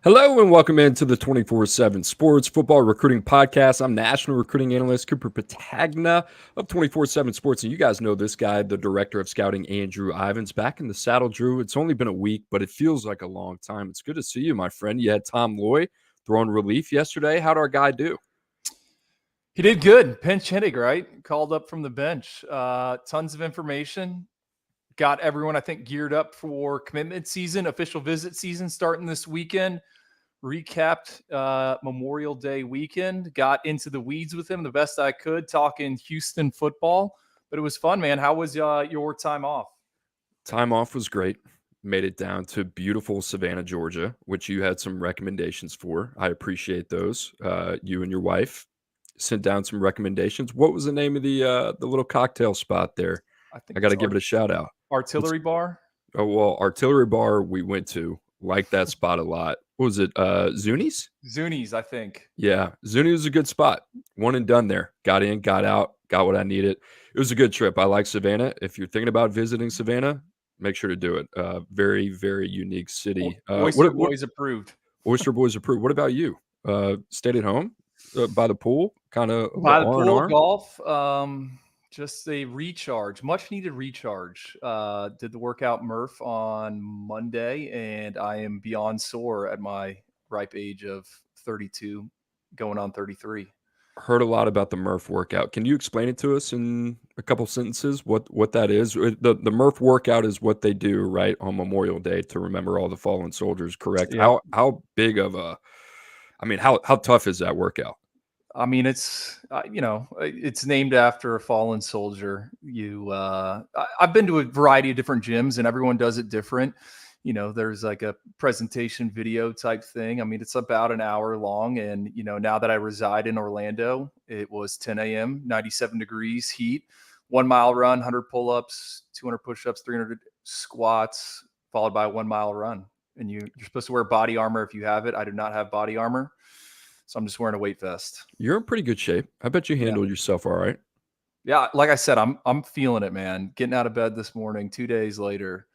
Hello and welcome into the 24/7 Sports Football Recruiting Podcast. I'm National Recruiting Analyst Cooper Petagna of 24/7 Sports, and you guys know this guy, the Director of Scouting, Andrew Ivins, back in the saddle. Drew, it's only been a week, but it feels like a long time. It's good to see you, my friend. You had Tom Loy throwing relief yesterday. How'd our guy do? He did good. Pinch hitting, right? Called up from the bench. Tons of information. Got everyone, I think, geared up for commitment season, official visit season starting this weekend. Recapped Memorial Day weekend. Got into the weeds with him the best I could, talking Houston football. But it was fun, man. How was your time off? Time off was great. Made it down to beautiful Savannah, Georgia, which you had some recommendations for. I appreciate those. You and your wife sent down some recommendations. What was the name of the little cocktail spot there? I think I got it's to give it a shout out. Artillery Bar. Oh, well, Artillery Bar we went to. Like that spot a lot. What was it? Zuni's? Zuni's, I think. Yeah, Zuni was a good spot. One and done there. Got in, got out, got what I needed. It was a good trip. I like Savannah. If you're thinking about visiting Savannah, make sure to do it. Very, very unique city. Oyster Boys approved. Oyster Boys approved. What about you? Stayed at home by the pool, kind of By the pool, R&R? golf, just a recharge, much needed recharge. Did the workout Murph on Monday, and I am beyond sore at my ripe age of 32, going on 33. Heard a lot about the Murph workout. Can you explain it to us in a couple sentences? What that is? The Murph workout is what they do right on Memorial Day to remember all the fallen soldiers. Correct? Yeah. How big of a? I mean, how tough is that workout? I mean, it's named after a fallen soldier. I've been to a variety of different gyms, and everyone does it different. There's like a presentation video type thing. I mean, it's about an hour long. And, now that I reside in Orlando, it was 10 a.m., 97 degrees heat, 1 mile run, 100 pull-ups, 200 push-ups, 300 squats, followed by a 1 mile run. And you're supposed to wear body armor if you have it. I do not have body armor. So I'm just wearing a weight vest. You're in pretty good shape. I bet you handled yourself all right. Yeah, like I said, I'm feeling it, man. Getting out of bed this morning, 2 days later,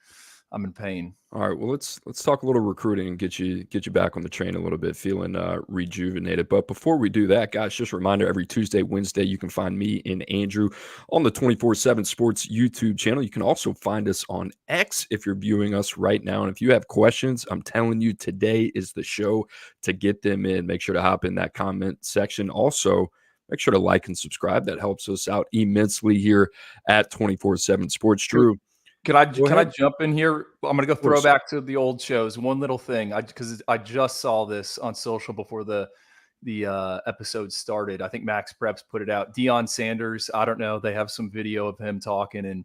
I'm in pain. All right, well let's talk a little recruiting and get you back on the train a little bit, feeling rejuvenated. But before we do that, guys, just a reminder: every Tuesday, Wednesday, you can find me and Andrew on the 24/7 Sports YouTube channel. You can also find us on X if you're viewing us right now. And if you have questions, I'm telling you, today is the show to get them in. Make sure to hop in that comment section. Also, make sure to like and subscribe. That helps us out immensely here at 24/7 Sports. Drew. Can I jump in here? I'm going to go throw back to the old shows. One little thing, because I just saw this on social before the episode started. I think Max Preps put it out. Deion Sanders, I don't know. They have some video of him talking, and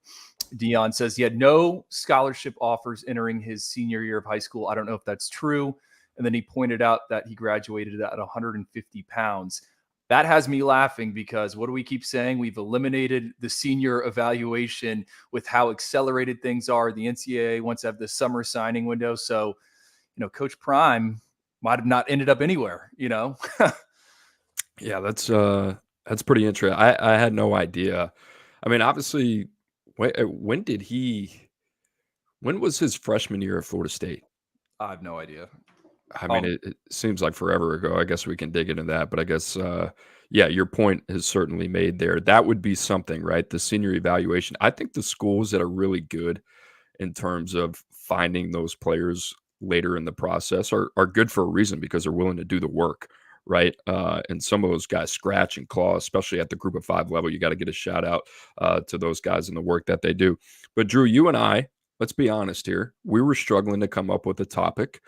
Deion says he had no scholarship offers entering his senior year of high school. I don't know if that's true. And then he pointed out that he graduated at 150 pounds. That has me laughing because what do we keep saying? We've eliminated the senior evaluation with how accelerated things are. The NCAA wants to have the summer signing window. So, Coach Prime might have not ended up anywhere, Yeah, that's pretty interesting. I had no idea. I mean, obviously, when was his freshman year at Florida State? I have no idea. I mean, it seems like forever ago. I guess we can dig into that, but I guess, yeah, your point is certainly made there. That would be something, right? The senior evaluation. I think the schools that are really good in terms of finding those players later in the process are good for a reason, because they're willing to do the work, right? And some of those guys scratch and claw, especially at the group of 5 level. You got to get a shout out to those guys and the work that they do. But Drew, you and I, let's be honest here, we were struggling to come up with a topic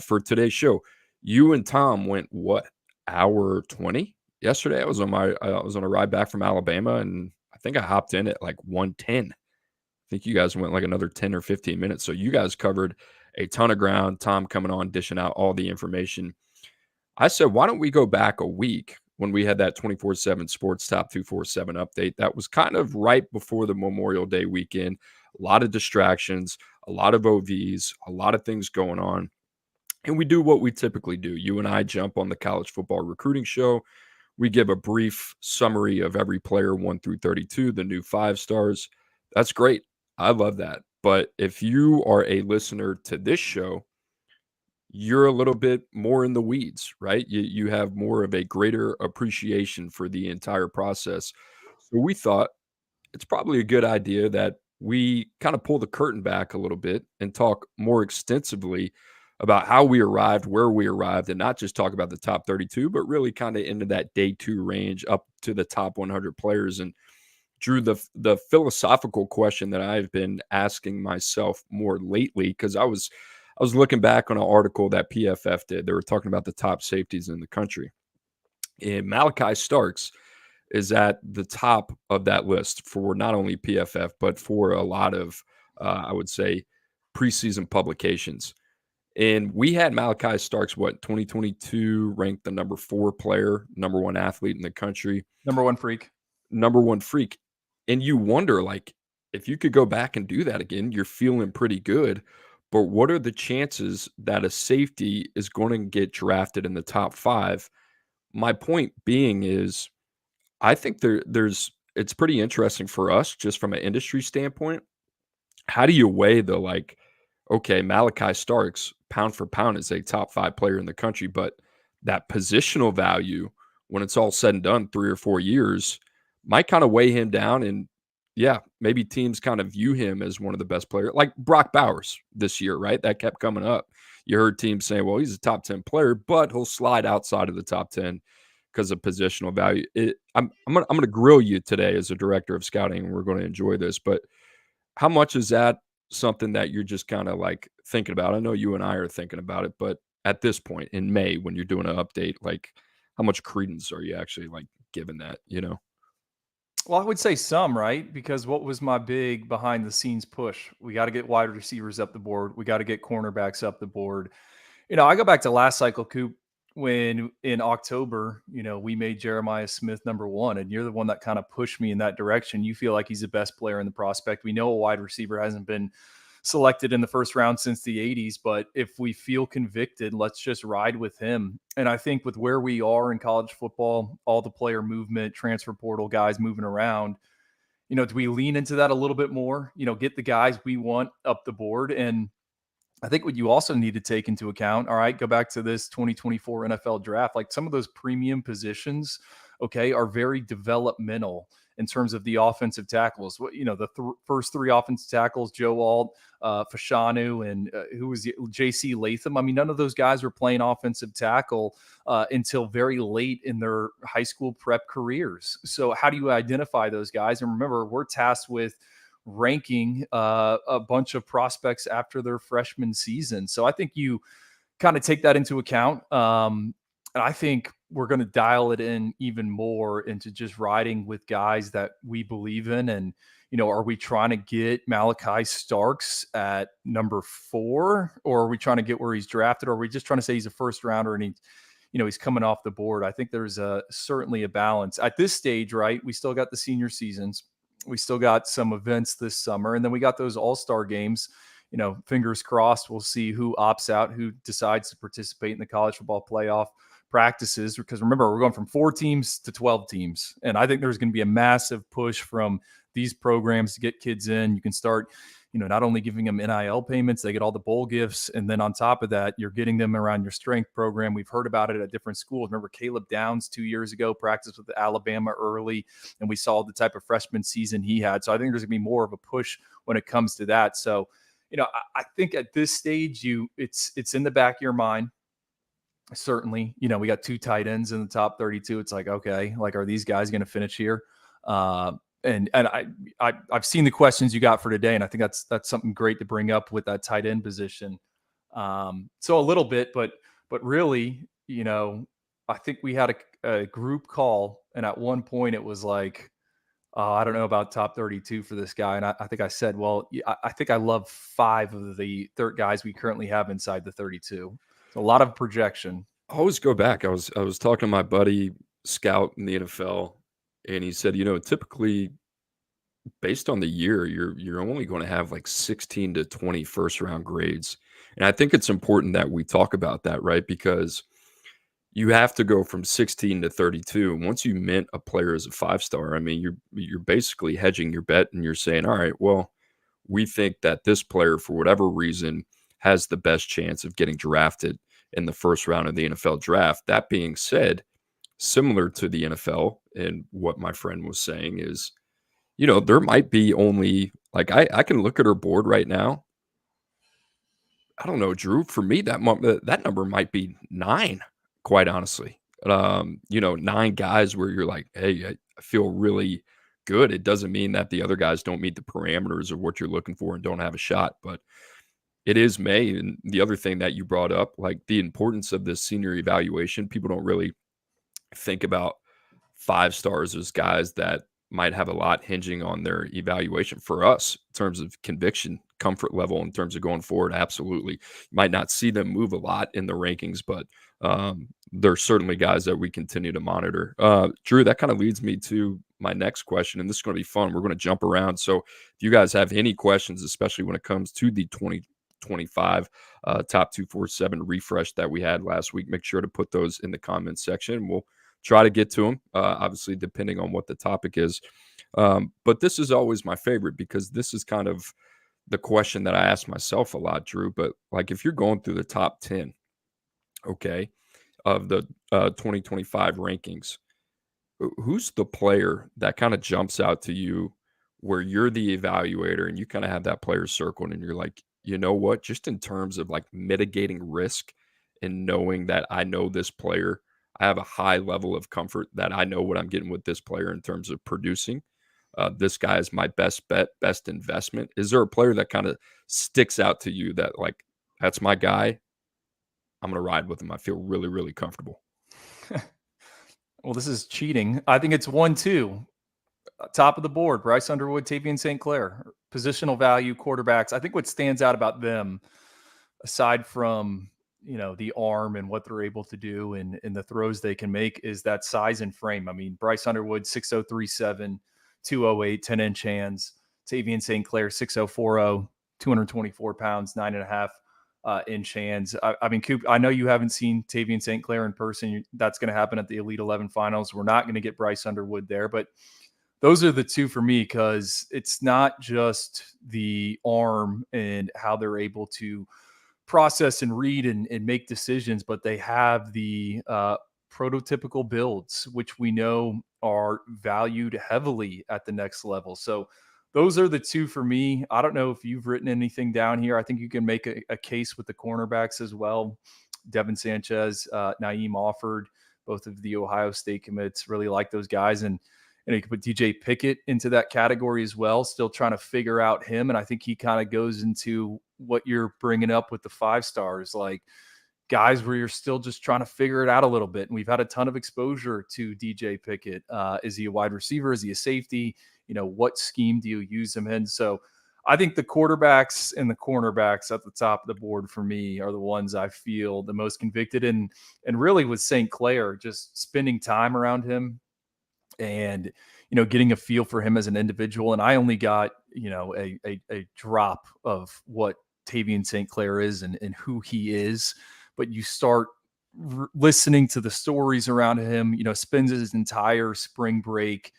for today's show. You and Tom went what, hour 20 yesterday? I was on a ride back from Alabama, and I think I hopped in at like 110. I think you guys went like another 10 or 15 minutes. So you guys covered a ton of ground. Tom coming on, dishing out all the information. I said, why don't we go back a week when we had that 24/7 Sports Top 247 update? That was kind of right before the Memorial Day weekend. A lot of distractions, a lot of OVs, a lot of things going on. And we do what we typically do. You and I jump on the college football recruiting show. We give a brief summary of every player 1 through 32, the new 5 stars. That's great. I love that. But if you are a listener to this show, you're a little bit more in the weeds, right? You have more of a greater appreciation for the entire process. So we thought it's probably a good idea that we kind of pull the curtain back a little bit and talk more extensively about how we arrived, where we arrived, and not just talk about the top 32, but really kind of into that day two range up to the top 100 players. And Drew, the philosophical question that I've been asking myself more lately, because I was looking back on an article that PFF did. They were talking about the top safeties in the country. And Malachi Starks is at the top of that list for not only PFF, but for a lot of, I would say, preseason publications. And we had Malachi Starks, 2022, ranked the number 4 player, number 1 athlete in the country, Number one freak. number 1 freak. And you wonder, like, if you could go back and do that again, you're feeling pretty good. But what are the chances that a safety is going to get drafted in the top 5? My point being is I think there's it's pretty interesting for us just from an industry standpoint. How do you weigh the like, okay, Malachi Starks, pound for pound, is a top 5 player in the country, but that positional value, when it's all said and done, 3 or 4 years, might kind of weigh him down. And yeah, maybe teams kind of view him as one of the best players, like Brock Bowers this year, right? That kept coming up. You heard teams saying, well, he's a top 10 player, but he'll slide outside of the top 10 because of positional value. I'm gonna grill you today as a director of scouting, and we're going to enjoy this. But how much is that something that you're just kind of like thinking about? I know you and I are thinking about it, but at this point in May, when you're doing an update, like how much credence are you actually like giving that? You know? Well, I would say some, right? Because what was my big behind the scenes push? We got to get wide receivers up the board. We got to get cornerbacks up the board. I go back to last cycle, Coop, when in October, we made Jeremiah Smith number one, and you're the one that kind of pushed me in that direction. You feel like he's the best player in the prospect. We know a wide receiver hasn't been selected in the first round since the 80s, but if we feel convicted, let's just ride with him. And I think with where we are in college football, all the player movement, transfer portal guys moving around, do we lean into that a little bit more? Get the guys we want up the board. And I think what you also need to take into account, all right, go back to this 2024 NFL draft, like some of those premium positions, okay, are very developmental in terms of the offensive tackles. The first 3 offensive tackles, Joe Alt, Fashanu, and who was J.C. Latham. I mean, none of those guys were playing offensive tackle until very late in their high school prep careers. So how do you identify those guys? And remember, we're tasked with ranking a bunch of prospects after their freshman season. So I think you kind of take that into account. And I think we're going to dial it in even more into just riding with guys that we believe in. And, are we trying to get Malachi Starks at number 4, or are we trying to get where he's drafted? Or are we just trying to say he's a first rounder and he's coming off the board? I think there's certainly a balance at this stage, right? We still got the senior seasons. We still got some events this summer, and then we got those all-star games. Fingers crossed, we'll see who opts out, who decides to participate in the college football playoff practices. Because remember, we're going from 4 teams to 12 teams. And I think there's going to be a massive push from these programs to get kids in. You can start, not only giving them NIL payments, they get all the bowl gifts. And then on top of that, you're getting them around your strength program. We've heard about it at different schools. Remember Caleb Downs 2 years ago practiced with Alabama early, and we saw the type of freshman season he had. So I think there's going to be more of a push when it comes to that. So, I think at this stage, it's in the back of your mind. Certainly, we got 2 tight ends in the top 32. It's like, okay, like, are these guys going to finish here? And I've seen the questions you got for today, and I think that's something great to bring up with that tight end position. So a little bit, but really, I think we had a group call, and at one point it was like, I don't know about top 32 for this guy. And I think I said, well, I think I love 5 of the third guys we currently have inside the 32. So a lot of projection. I always go back. I was talking to my buddy scout in the NFL, and he said, typically based on the year, you're only going to have like 16 to 20 first round grades. And I think it's important that we talk about that, right? Because you have to go from 16 to 32. And once you mint a player as a 5-star, I mean, you're basically hedging your bet, and you're saying, all right, well, we think that this player, for whatever reason, has the best chance of getting drafted in the first round of the NFL draft. That being said, similar to the NFL, and what my friend was saying is, there might be only like I can look at her board right now. I don't know, Drew. For me, that number might be 9, quite honestly. 9 guys where you're like, hey, I feel really good. It doesn't mean that the other guys don't meet the parameters of what you're looking for and don't have a shot, but it is May. And the other thing that you brought up, like the importance of this senior evaluation, people don't really think about 5 stars as guys that might have a lot hinging on their evaluation. For us, in terms of conviction, comfort level, in terms of going forward, absolutely. You might not see them move a lot in the rankings, but there's certainly guys that we continue to monitor. Drew, that kind of leads me to my next question, and this is going to be fun. We're going to jump around. So if you guys have any questions, especially when it comes to the 2025 Top 247 refresh that we had last week, make sure to put those in the comments section. We'll try to get to them, obviously, depending on what the topic is. But this is always my favorite because this is kind of the question that I ask myself a lot, Drew. But like if you're going through the top 10, okay, of the 2025 rankings, who's the player that kind of jumps out to you where you're the evaluator and you kind of have that player circled and you're like, you know what, just in terms of like mitigating risk and knowing that I know this player, I have a high level of comfort that I know what I'm getting with this player in terms of producing. This guy is my best bet, best investment. Is there a player that kind of sticks out to you that like, that's my guy? I'm going to ride with him. I feel really, really comfortable. Well, this is cheating. I think it's 1-2. Top of the board, Bryce Underwood, Tavian St. Clair. Positional value quarterbacks. I think what stands out about them, aside from the arm and what they're able to do and the throws they can make, is that size and frame. I mean, Bryce Underwood, 6'0", 208, 10-inch hands. Tavian St. Clair, 6'0", 224 pounds, 9.5-inch hands. I mean, Coop, I know you haven't seen Tavian St. Clair in person. That's going to happen at the Elite 11 finals. We're not going to get Bryce Underwood there, but those are the two for me because it's not just the arm and how they're able to process and read and make decisions, but they have the prototypical builds, which we know are valued heavily at the next level. So those are the two for me. I don't know if you've written anything down here. I think you can make a case with the cornerbacks as well. Devin Sanchez, Naeem Offord, both of the Ohio State commits, really like those guys. And you can put DJ Pickett into that category as well, still trying to figure out him. And I think he kind of goes into what you're bringing up with the 5 stars, like guys where you're still just trying to figure it out a little bit. And we've had a ton of exposure to DJ Pickett. Is he a wide receiver? Is he a safety? What scheme do you use him in? So I think the quarterbacks and the cornerbacks at the top of the board for me are the ones I feel the most convicted in. And really with St. Clair, just spending time around him and getting a feel for him as an individual. And I only got a drop of what Tavian St. Clair is and who he is, but you start listening to the stories around him. Spends his entire spring break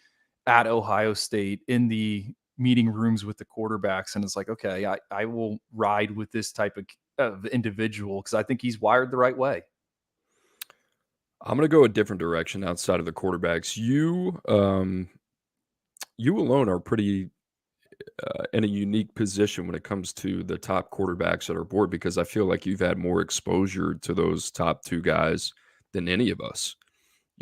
at Ohio State in the meeting rooms with the quarterbacks, and it's like, okay, I will ride with this type of individual because I think he's wired the right way. I'm going to go a different direction outside of the quarterbacks. You alone are pretty in a unique position when it comes to the top quarterbacks at our board because I feel like you've had more exposure to those top 2 guys than any of us.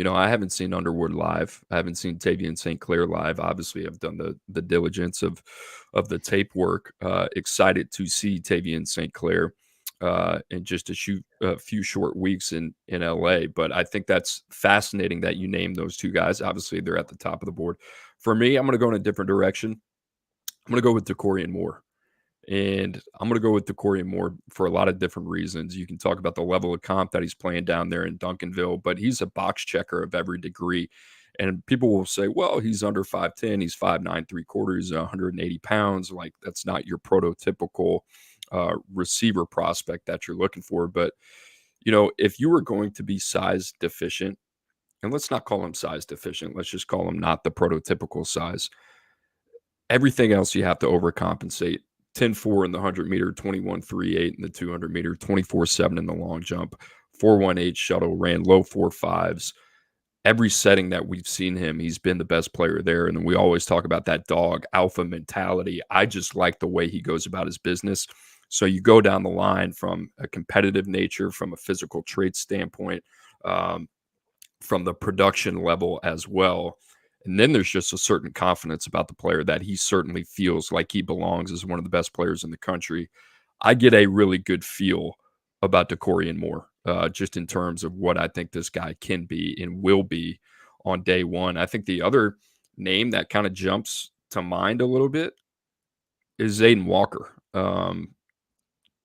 I haven't seen Underwood live. I haven't seen Tavian St. Clair live. Obviously, I've done the diligence of the tape work. Excited to see Tavian St. Clair in just a few short weeks in LA. But I think that's fascinating that you named those 2 guys. Obviously, they're at the top of the board. For me, I'm going to go in a different direction. I'm going to go with DeCorian Moore. And I'm going to go with DeCorian Moore for a lot of different reasons. You can talk about the level of comp that he's playing down there in Duncanville, but he's a box checker of every degree. And people will say, well, he's under 5'10", he's 5'9", 3/4, 180 pounds. Like, that's not your prototypical receiver prospect that you're looking for. But, if you were going to be size deficient, and let's not call him size deficient, let's just call him not the prototypical size. Everything else you have to overcompensate 10.4 in the 100-meter, 21.38 in the 200-meter, 24.7 in the long jump, 4.18 shuttle, ran low 4.5s. Every setting that we've seen him, he's been the best player there. And then we always talk about that dog alpha mentality. I just like the way he goes about his business. So you go down the line from a competitive nature, from a physical trait standpoint, um, from the production level as well. And then there's just a certain confidence about the player that he certainly feels like he belongs as one of the best players in the country. I get a really good feel about DeCorian Moore, just in terms of what I think this guy can be and will be on day one. I think the other name that kind of jumps to mind a little bit is Zayden Walker.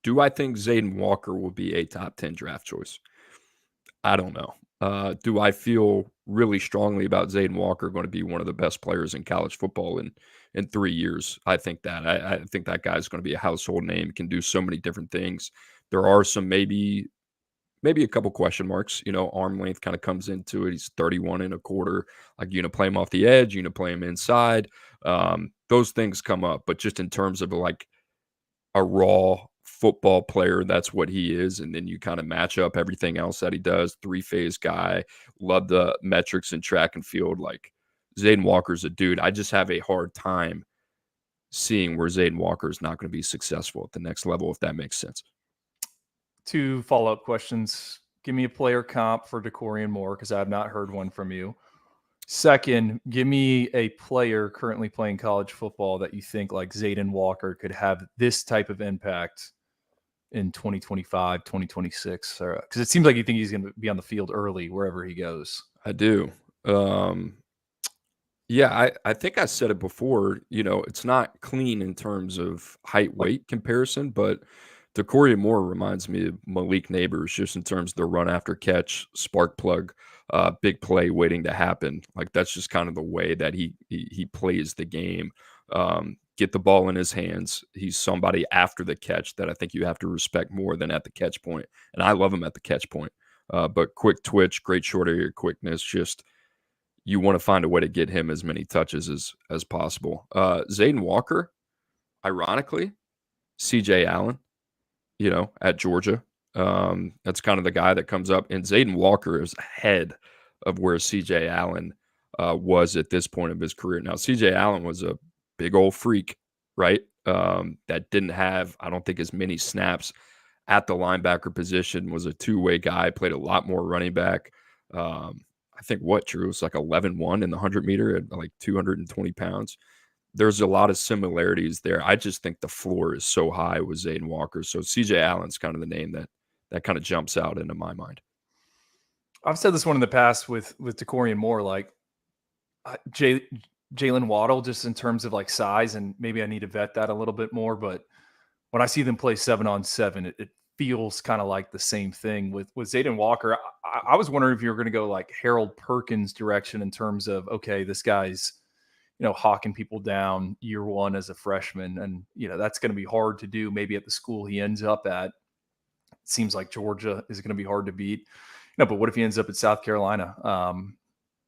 Do I think Zayden Walker will be a top 10 draft choice? I don't know. Do I feel really strongly about Zayden Walker going to be one of the best players in college football in 3 years? I think that. I think that guy's going to be a household name, can do so many different things. There are some maybe a couple question marks. Arm length kind of comes into it. He's 31 and a quarter. Like, you play him off the edge, play him inside. Those things come up. But just in terms of like a raw football player, that's what he is. And then you kind of match up everything else that he does. 3-phase guy. Love the metrics in track and field. Like, Zayden Walker's a dude. I just have a hard time seeing where Zayden Walker is not going to be successful at the next level, if that makes sense. 2 follow-up questions. Give me a player comp for DeCorian Moore, because I have not heard one from you. Second, give me a player currently playing college football that you think, like Zayden Walker, could have this type of impact in 2025, 2026. Because it seems like you think he's going to be on the field early wherever he goes. I do. Yeah, I think I said it before. It's not clean in terms of height weight comparison, but DeCorian Moore reminds me of Malik Neighbors, just in terms of the run after catch, spark plug, big play waiting to happen. Like, that's just kind of the way that he plays the game. Get the ball in his hands. He's somebody after the catch that I think you have to respect more than at the catch point. And I love him at the catch point. But quick twitch, great short area quickness, just you want to find a way to get him as many touches as possible. Zayden Walker, ironically, CJ Allen, at Georgia. That's kind of the guy that comes up. And Zayden Walker is ahead of where CJ Allen was at this point of his career. Now, CJ Allen was a big old freak, right? That didn't have, I don't think, as many snaps at the linebacker position, was a two-way guy, played a lot more running back. I think Drew, was like 11-1 in the 100-meter at like 220 pounds. There's a lot of similarities there. I just think the floor is so high with Zayden Walker. So CJ Allen's kind of the name that kind of jumps out into my mind. I've said this one in the past with DeCorian Moore, like Jalen Waddle, just in terms of like size, and maybe I need to vet that a little bit more. But when I see them play 7-on-7, it feels kind of like the same thing with Zayden Walker. I was wondering if you were going to go like Harold Perkins direction in terms of, okay, this guy's, hawking people down year one as a freshman. And, that's going to be hard to do maybe at the school he ends up at. It seems like Georgia is going to be hard to beat. But what if he ends up at South Carolina?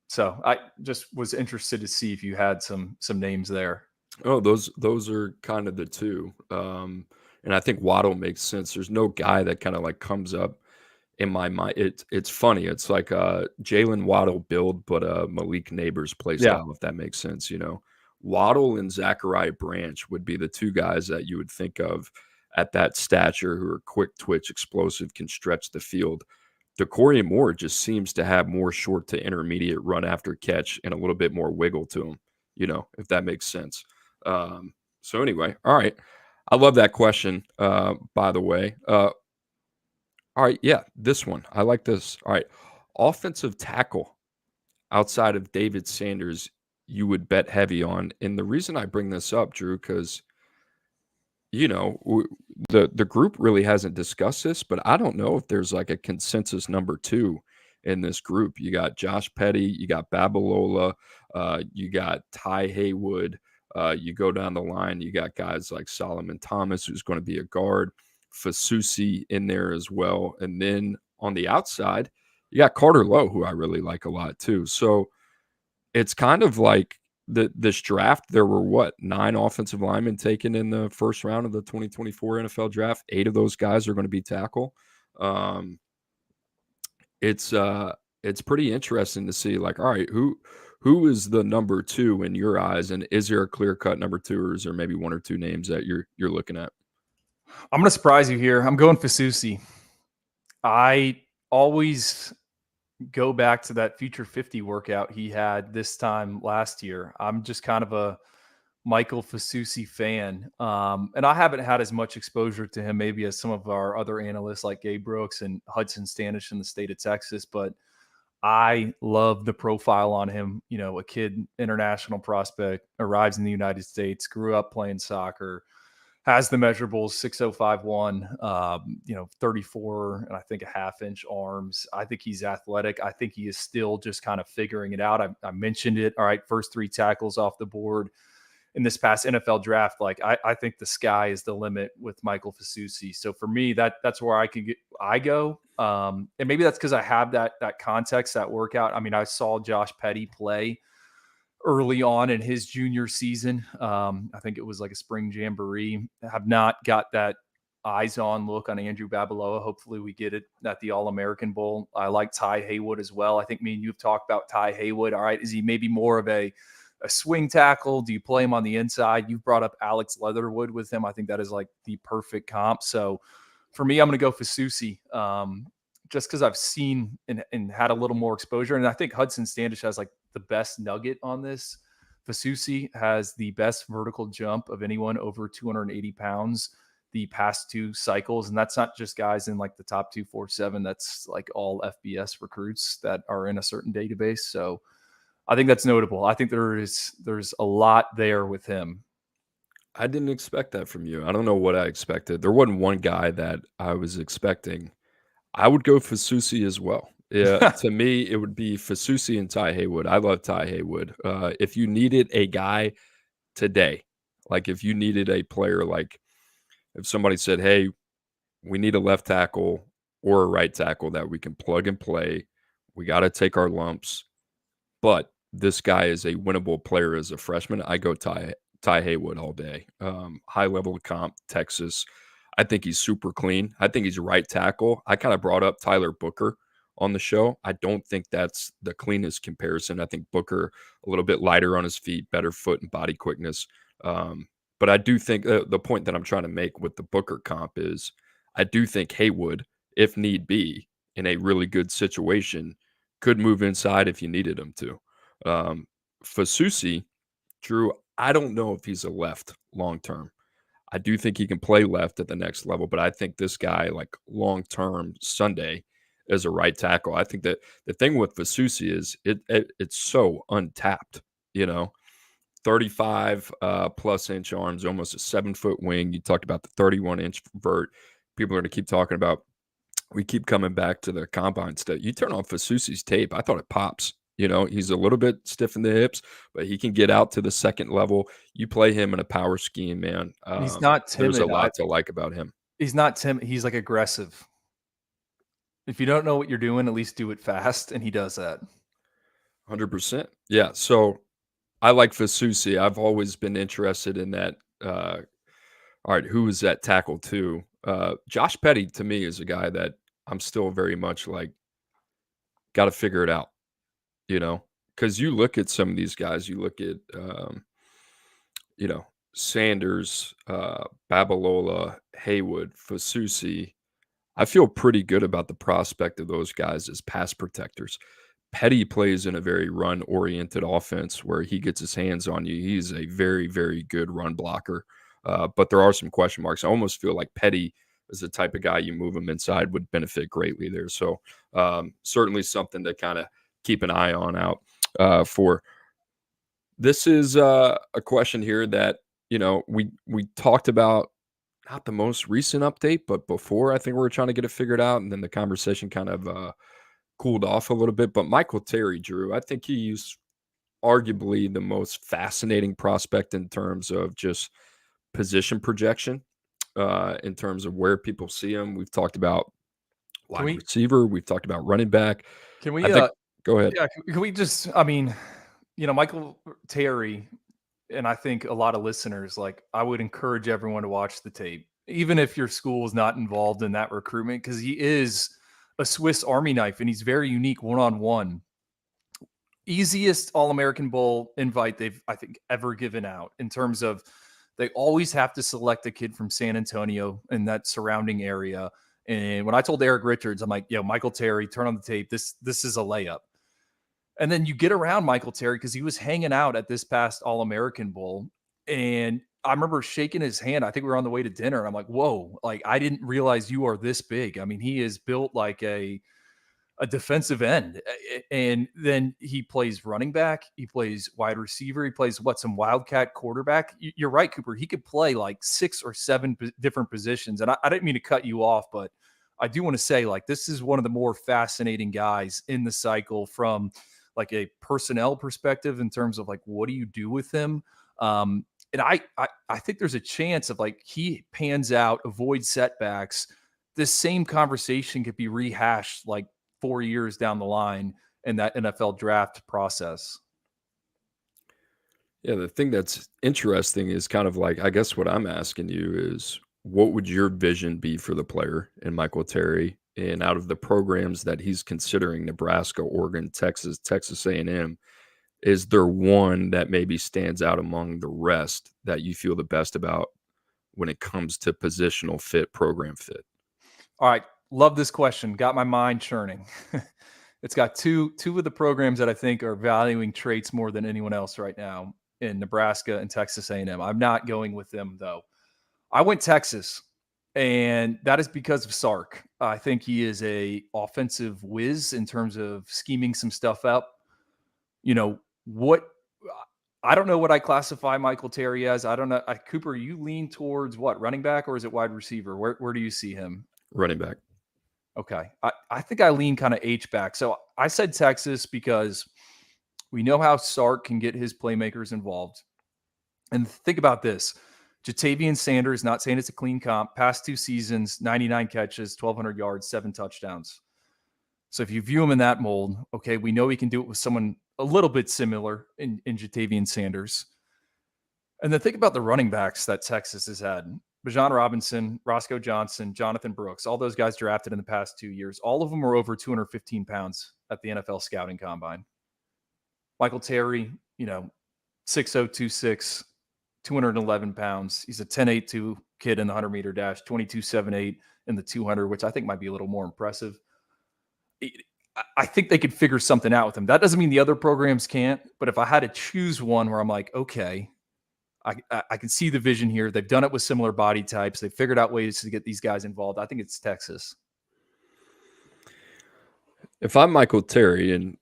So I just was interested to see if you had some names there. Oh, those are kind of the two. And I think Waddle makes sense. There's no guy that kind of like comes up in my mind. It's funny. It's like Jalen Waddle build, but Malik Neighbors play style, if that makes sense. Waddle and Zachariah Branch would be the two guys that you would think of at that stature, who are quick twitch, explosive, can stretch the field. DeCorian Moore just seems to have more short to intermediate run after catch and a little bit more wiggle to him, if that makes sense. So anyway, all right. I love that question, by the way. All right, yeah, this one. I like this. All right. Offensive tackle outside of David Sanders, you would bet heavy on. And the reason I bring this up, Drew, because, the group really hasn't discussed this, but I don't know if there's like a consensus number 2 in this group. You got Josh Petty, you got Babalola, you got Ty Haywood. You go down the line, you got guys like Solomon Thomas, who's going to be a guard, Fasusi in there as well. And then on the outside, you got Carter Lowe, who I really like a lot too. So it's kind of like this draft, there were what, 9 offensive linemen taken in the first round of the 2024 NFL draft. 8 of those guys are going to be tackle. Um, it's it's pretty interesting to see, like, all right, who is the number 2 in your eyes, and is there a clear cut number 2, or is there maybe 1 or 2 names that you're looking at? I'm going to surprise you here. I'm going Fasusi. I always go back to that Future 50 workout he had this time last year. I'm just kind of a Michael Fasusi fan. And I haven't had as much exposure to him maybe as some of our other analysts like Gabe Brooks and Hudson Standish in the state of Texas, but I love the profile on him. You know, a kid, international prospect, arrives in the United States, grew up playing soccer, has the measurables 6'0", 5'1", 34 and I think a half-inch arms. I think he's athletic. I think he is still just kind of figuring it out. I mentioned it. All right, first 3 tackles off the board in this past NFL draft. Like I think the sky is the limit with Michael Fasusi. So for me, that's where I go. And maybe that's because I have that context, that workout. I mean, I saw Josh Petty play early on in his junior season. I think it was like a spring jamboree. I have not got that eyes on look on Andrew Babaloa. Hopefully we get it at the All-American Bowl. I like Ty Haywood as well. I think me and you've talked about Ty Haywood. All right, is he maybe more of a swing tackle? Do you play him on the inside? You've brought up Alex Leatherwood with him. I think that is like the perfect comp. So for me, I'm going to go Fasusi. Just because I've seen and had a little more exposure. And I think Hudson Standish has like the best nugget on this. Fasusi has the best vertical jump of anyone over 280 pounds the past 2 cycles. And that's not just guys in like the top 247. That's like all FBS recruits that are in a certain database. So I think that's notable. I think there's a lot there with him. I didn't expect that from you. I don't know what I expected. There wasn't one guy that I was expecting. I would go Fasusi as well. Yeah, to me, it would be Fasusi and Ty Haywood. I love Ty Haywood. If you needed a guy today, like if you needed a player, like if somebody said, "Hey, we need a left tackle or a right tackle that we can plug and play. We got to take our lumps, but this guy is a winnable player as a freshman." I go Ty Haywood all day. High level of comp, Texas. I think he's super clean. I think he's a right tackle. I kind of brought up Tyler Booker on the show. I don't think that's the cleanest comparison. I think Booker a little bit lighter on his feet, better foot and body quickness. But I do think the point that I'm trying to make with the Booker comp is I do think Haywood, if need be, in a really good situation, could move inside if you needed him to. Fasusi, Drew, I don't know if he's a left long term. I do think he can play left at the next level, but I think this guy, like long term Sunday, is a right tackle. I think that the thing with Fasusi is it's so untapped. You know, 35 plus inch arms, almost a 7-foot wing. You talked about the 31-inch vert. People are going to keep talking about. We keep coming back to the combine stuff. You turn on Fasusi's tape, I thought it pops. You know, he's a little bit stiff in the hips, but he can get out to the second level. You play him in a power scheme, man. He's not There's a timid. lot to like about him. He's not timid. He's like aggressive. If you don't know what you're doing, at least do it fast. And he does that. 100%. Yeah. So I like Fasusi. I've always been interested in that. All right, who is that tackle too? Josh Petty to me is a guy that I'm still very much like, got to figure it out, you know, because you look at some of these guys, you look at, you know, Sanders, Babalola, Haywood, Fasusi. I feel pretty good about the prospect of those guys as pass protectors. Petty plays in a very run-oriented offense where he gets his hands on you. He's a very, very good run blocker. But there are some question marks. I almost feel like Petty is the type of guy you move him inside would benefit greatly there. So certainly something to kind of keep an eye on out for. This is a question here that, you know, we talked about, not the most recent update, but before I think we were trying to get it figured out, and then the conversation kind of cooled off a little bit. But Michael Terry, Drew, I think he's arguably the most fascinating prospect in terms of just position projection, in terms of where people see him. We've talked about wide receiver. We've talked about running back. Can we, I think, go ahead. yeah, can we just, I mean, Michael Terry, and I think a lot of listeners, like, I would encourage everyone to watch the tape, even if your school is not involved in that recruitment, because he is a Swiss Army knife and he's very unique one-on-one. Easiest All-American Bowl invite they've, I think, ever given out, in terms of they always have to select a kid from San Antonio and that surrounding area. And when I told Eric Richards, I'm like, Michael Terry, turn on the tape. This is a layup. And then you get around Michael Terry because he was hanging out at this past All-American Bowl. And I remember shaking his hand. I think we were on the way to dinner. And I'm like, whoa, like, I didn't realize you are this big. I mean, he is built like a defensive end. And then he plays running back, he plays wide receiver, he plays some wildcat quarterback. You're right, Cooper. He could play like 6 or 7 different positions. And I didn't mean to cut you off, but I do want to say, like, this is one of the more fascinating guys in the cycle from like a personnel perspective, in terms of like, what do you do with him? And I think there's a chance of, like, he pans out, avoids setbacks. This same conversation could be rehashed like 4 years down the line in that NFL draft process. Yeah, the thing that's interesting is kind of like, I guess what I'm asking you is, what would your vision be for the player in Michael Terry? And out of the programs that he's considering, Nebraska, Oregon, Texas, Texas A&M, is there one that maybe stands out among the rest that you feel the best about when it comes to positional fit, program fit? All right. Love this question. Got my mind churning. It's got two of the programs that I think are valuing traits more than anyone else right now, in Nebraska and Texas A&M. I'm not going with them, though. I went Texas, and that is because of Sark. I think he is a offensive whiz in terms of scheming some stuff up. You know what? I don't know what I classify Michael Terry as. I don't know. Cooper, you lean towards what, running back, or is it wide receiver? Where do you see him? Running back. Okay. I think I lean kind of H back. So I said Texas because we know how Sark can get his playmakers involved. And think about this. Jatavian Sanders, not saying it's a clean comp, past 2 seasons, 99 catches, 1,200 yards, 7 touchdowns. So if you view him in that mold, okay, we know he can do it with someone a little bit similar in Jatavian Sanders. And then think about the running backs that Texas has had. Bijan Robinson, Roscoe Johnson, Jonathan Brooks, all those guys drafted in the past 2 years. All of them are over 215 pounds at the NFL scouting combine. Michael Terry, 6'0", 211 pounds. He's a 10.82 kid in the 100-meter dash, 22.78 in the 200, which I think might be a little more impressive. I think they could figure something out with him. That doesn't mean the other programs can't, but if I had to choose one where I'm like, okay, I can see the vision here. They've done it with similar body types. They've figured out ways to get these guys involved. I think it's Texas. If I'm Michael Terry and,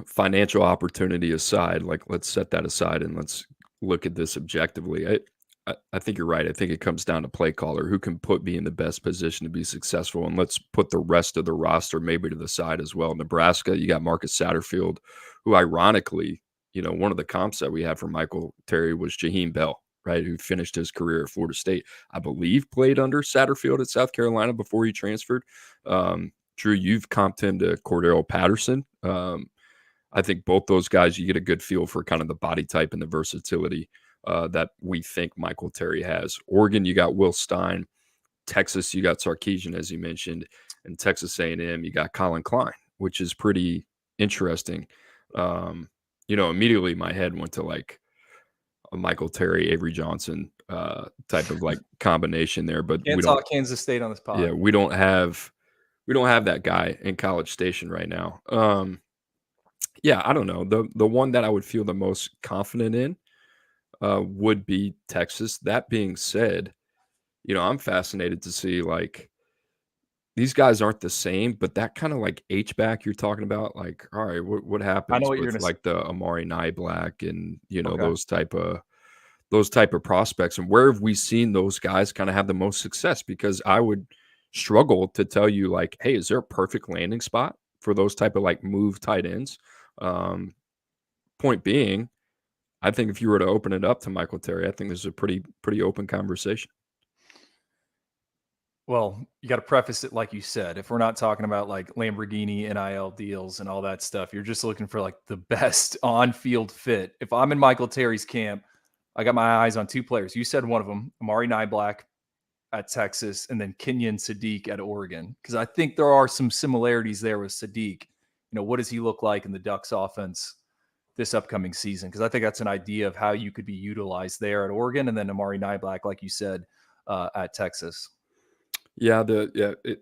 financial opportunity aside, like, let's set that aside and let's look at this objectively. I think you're right. I think it comes down to play caller, who can put me in the best position to be successful. And let's put the rest of the roster maybe to the side as well. Nebraska, you got Marcus Satterfield, who ironically, one of the comps that we had for Michael Terry was Jaheim Bell, right? Who finished his career at Florida State, I believe played under Satterfield at South Carolina before he transferred. Drew, you've comped him to Cordero Patterson. I think both those guys, you get a good feel for kind of the body type and the versatility that we think Michael Terry has. Oregon, you got Will Stein. Texas, you got Sarkisian, as you mentioned. And Texas A&M, you got Colin Klein, which is pretty interesting. Immediately my head went to like a Michael Terry, Avery Johnson type of like combination there. But Can't we don't talk Kansas State on this pod. Yeah, we don't have that guy in College Station right now. Yeah, I don't know. The one that I would feel the most confident in would be Texas. That being said, I'm fascinated to see, like, these guys aren't the same, but that kind of like H back you're talking about, like, all right, what I know happens what you're with going to say. like the Amari Black and Okay. those type of prospects, and where have we seen those guys kind of have the most success? Because I would struggle to tell you, like, hey, is there a perfect landing spot for those type of like move tight ends? Point being, I think if you were to open it up to Michael Terry, I think this is a pretty open conversation. Well, you got to preface it like you said. If we're not talking about like Lamborghini NIL deals and all that stuff, you're just looking for like the best on-field fit. If I'm in Michael Terry's camp, I got my eyes on two players. You said one of them, Amari Niblack at Texas, and then Kenyon Sadiq at Oregon. Because I think there are some similarities there with Sadiq. What does he look like in the Ducks offense this upcoming season? Because I think that's an idea of how you could be utilized there at Oregon, and then Amari Niblack, like you said, at Texas. Yeah, it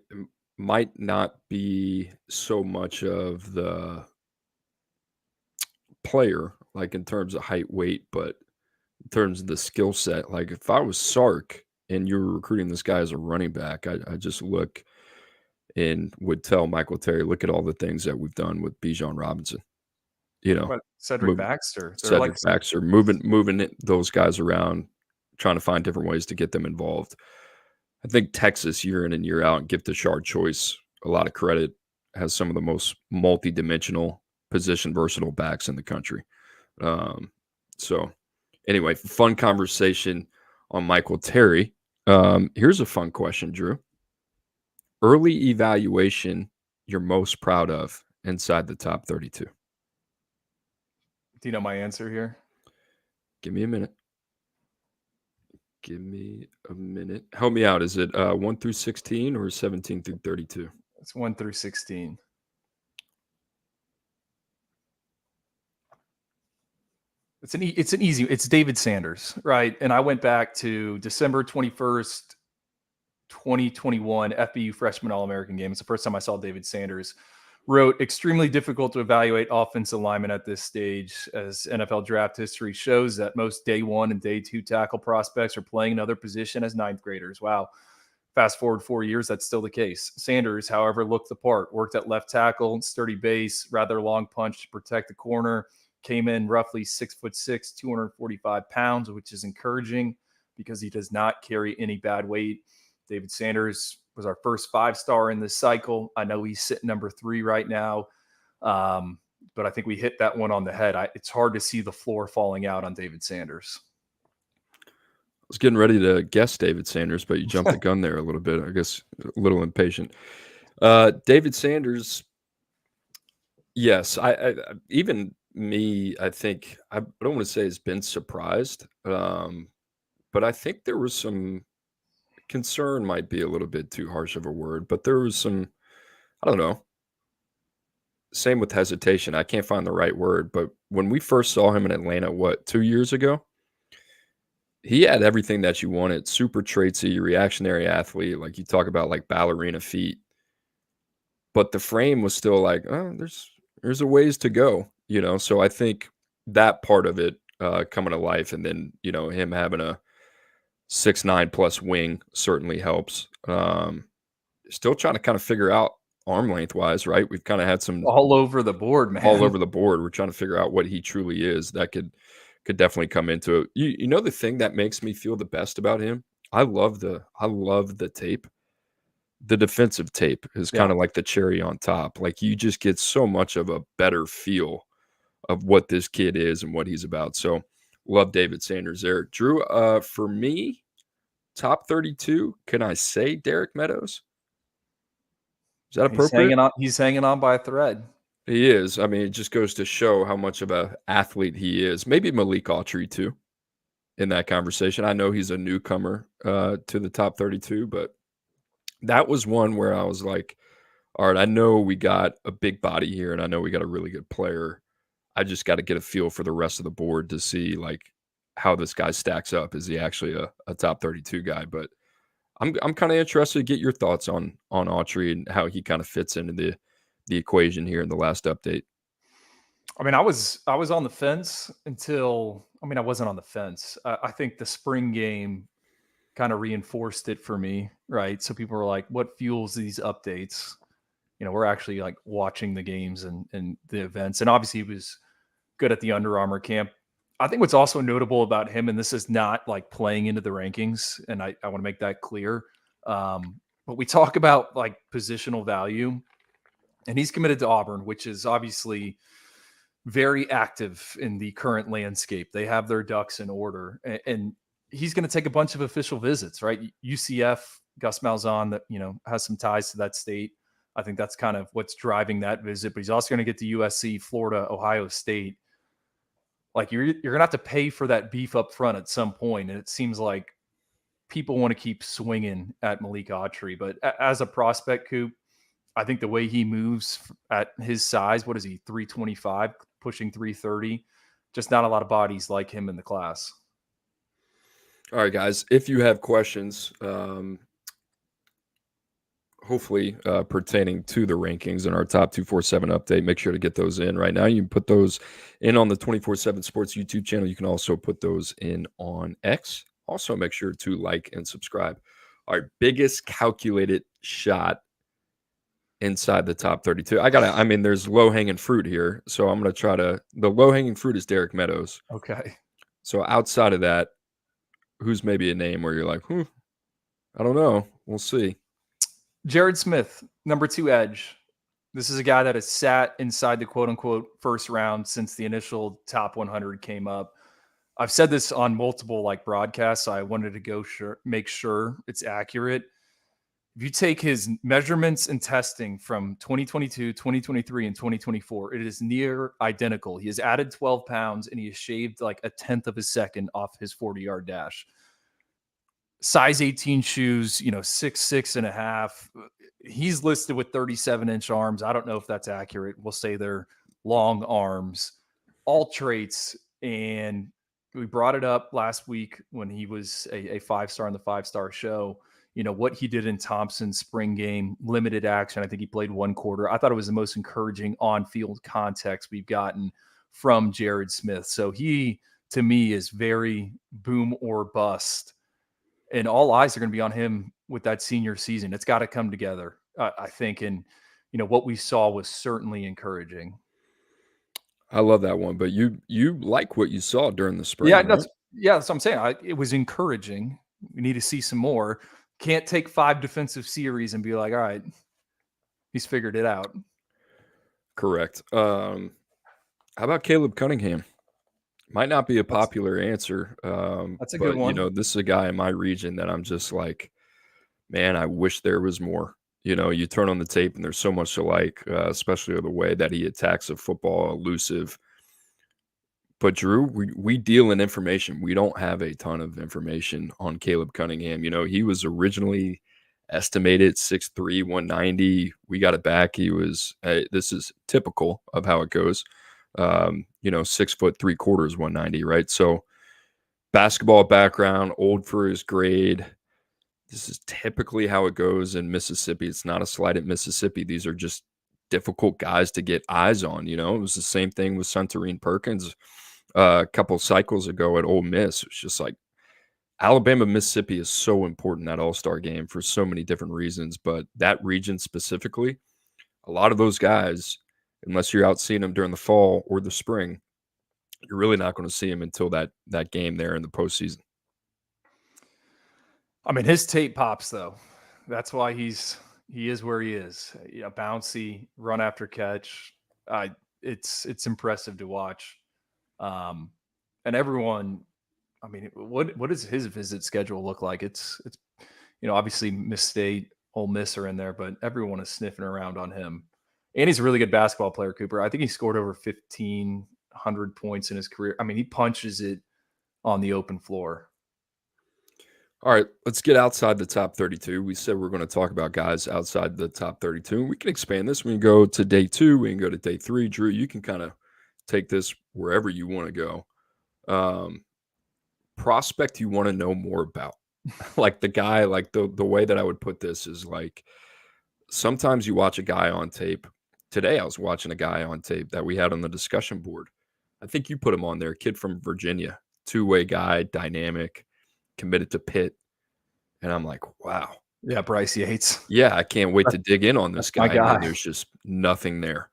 might not be so much of the player, like in terms of height, weight, but in terms of the skill set. Like if I was Sark and you were recruiting this guy as a running back, I just look and would tell Michael Terry, look at all the things that we've done with Bijan Robinson. You know, What Cedric move Baxter? They're like Cedric Baxter, moving those guys around, trying to find different ways to get them involved. I think Texas, year in and year out, and give the Shard Choice a lot of credit, has some of the most multi-dimensional, position versatile backs in the country. Um, so, anyway, fun conversation on Michael Terry. Here's a fun question, Drew. Early evaluation you're most proud of inside the top 32. Do you know my answer here? Give me a minute. Give me a minute. Help me out. Is it 1 through 16 or 17 through 32? It's 1 through 16. It's an easy. It's David Sanders, right? And I went back to December 21st, 2021 FBU Freshman All-American game. It's the first time I saw David Sanders. Wrote extremely difficult to evaluate offensive linemen at this stage, as NFL draft history shows that most day one and day two tackle prospects are playing another position as ninth graders. Wow. Fast forward 4 years, that's still the case. Sanders, however, looked the part, worked at left tackle, sturdy base, rather long punch to protect the corner, came in roughly 6'6", 245 pounds, which is encouraging because he does not carry any bad weight. David Sanders was our first 5-star in this cycle. I know he's sitting number 3 right now, but I think we hit that one on the head. It's hard to see the floor falling out on David Sanders. I was getting ready to guess David Sanders, but you jumped the gun there a little bit. I guess a little impatient. David Sanders, yes. I even me, I think I don't want to say has been surprised, but I think there was some concern. Might be a little bit too harsh of a word, but there was some. I don't know. Same with hesitation. I can't find the right word, but when we first saw him in Atlanta, what, 2 years ago? He had everything that you wanted. Super traitsy, reactionary athlete. Like you talk about like ballerina feet. But the frame was still like, oh, there's a ways to go, you know. So I think that part of it coming to life, and then him having a 6'9" plus wing certainly helps. Still trying to kind of figure out arm length wise, right? We've kind of had some all over the board, man. all over the board. We're trying to figure out what he truly is. That could definitely come into it. You know the thing that makes me feel the best about him? I love the tape. The defensive tape is Yeah. kind of like the cherry on top. Like you just get so much of a better feel of what this kid is and what he's about. So love David Sanders there. Drew, for me, top 32, can I say Derek Meadows? Is that appropriate? He's hanging on by a thread. He is. I mean, it just goes to show how much of a athlete he is. Maybe Malik Autry too in that conversation. I know he's a newcomer to the top 32, but that was one where I was like, all right, I know we got a big body here and I know we got a really good player. I just got to get a feel for the rest of the board to see like how this guy stacks up. Is he actually a top 32 guy? But I'm kind of interested to get your thoughts on Autry and how he kind of fits into the equation here in the last update. I mean, I was on the fence until I wasn't on the fence. I think the spring game kind of reinforced it for me, right? So people were like, "What fuels these updates?" We're actually like watching the games and the events, and obviously he was good at the Under Armour camp. I think what's also notable about him, and this is not like playing into the rankings, and I want to make that clear. But we talk about like positional value, and he's committed to Auburn, which is obviously very active in the current landscape. They have their ducks in order, and he's going to take a bunch of official visits, right? UCF Gus Malzahn that, has some ties to that state. I think that's kind of what's driving that visit. But he's also going to get to USC, Florida, Ohio State. Like you're going to have to pay for that beef up front at some point. And it seems like people want to keep swinging at Malik Autry. But as a prospect, Coop, I think the way he moves at his size, what is he, 325, pushing 330, just not a lot of bodies like him in the class. All right, guys, if you have questions, hopefully pertaining to the rankings in our top 247 update, make sure to get those in right now. You can put those in on the 247 Sports YouTube channel. You can also put those in on X. Also, make sure to like and subscribe. Our biggest calculated shot inside the top 32. I mean, there's low-hanging fruit here, so I'm going to try to – the low-hanging fruit is Derek Meadows. Okay. So outside of that, who's maybe a name where you're like, I don't know. We'll see. Jared Smith, number 2 edge. This is a guy that has sat inside the quote-unquote first round since the initial top 100 came up. I've said this on multiple broadcasts, so I wanted to make sure it's accurate. If you take his measurements and testing from 2022, 2023, and 2024, it is near identical. He has added 12 pounds, and he has shaved like a tenth of a second off his 40-yard dash. Size 18 shoes, 6'6.5". He's listed with 37-inch arms. I don't know if that's accurate. We'll say they're long arms. All traits, and we brought it up last week when he was a 5-star on the 5-star show. What he did in Thompson's spring game, limited action. I think he played 1 quarter. I thought it was the most encouraging on-field context we've gotten from Jared Smith. So he, to me, is very boom or bust. And all eyes are going to be on him with that senior season. It's got to come together, I think. And, what we saw was certainly encouraging. I love that one. But you like what you saw during the spring, Yeah, right? that's what I'm saying. It was encouraging. We need to see some more. Can't take 5 defensive series and be like, all right, he's figured it out. Correct. How about Caleb Cunningham? Might not be a popular answer. That's a but, good one. this is a guy in my region that I'm just like, man, I wish there was more. You turn on the tape and there's so much to like, especially the way that he attacks the football, elusive. But Drew, we deal in information. We don't have a ton of information on Caleb Cunningham. He was originally estimated 6'3", 190. We got it back. He was this is typical of how it goes. 6'3", 190, right? So basketball background, old for his grade. This is typically how it goes in Mississippi. It's not a slight at Mississippi. These are just difficult guys to get eyes on. It was the same thing with Suntarine Perkins a couple cycles ago at Ole Miss. It's just like Alabama, Mississippi is so important, that all-star game, for so many different reasons. But that region specifically, a lot of those guys, unless you're out seeing them during the fall or the spring, you're really not going to see them until that game there in the postseason. I mean, his tape pops though. That's why he is where he is. Bouncy, run after catch. It's impressive to watch. And everyone, I mean, what does his visit schedule look like? It's obviously Miss State, Ole Miss are in there, but everyone is sniffing around on him. And he's a really good basketball player, Cooper. I think he scored over 1,500 points in his career. I mean, he punches it on the open floor. All right, let's get outside the top 32. We said we're going to talk about guys outside the top 32, and we can expand this. We can go to day 2. We can go to day 3. Drew, you can kind of take this wherever you want to go. Prospect you want to know more about. Like the guy, like the way that I would put this is like sometimes you watch a guy on tape. Today I was watching a guy on tape that we had on the discussion board. I think you put him on there, kid from Virginia, 2-way guy, dynamic, committed to Pitt. And I'm like, wow. Yeah, Bryce Yates. Yeah, I can't wait to dig in on this guy. My guy. And there's just nothing there.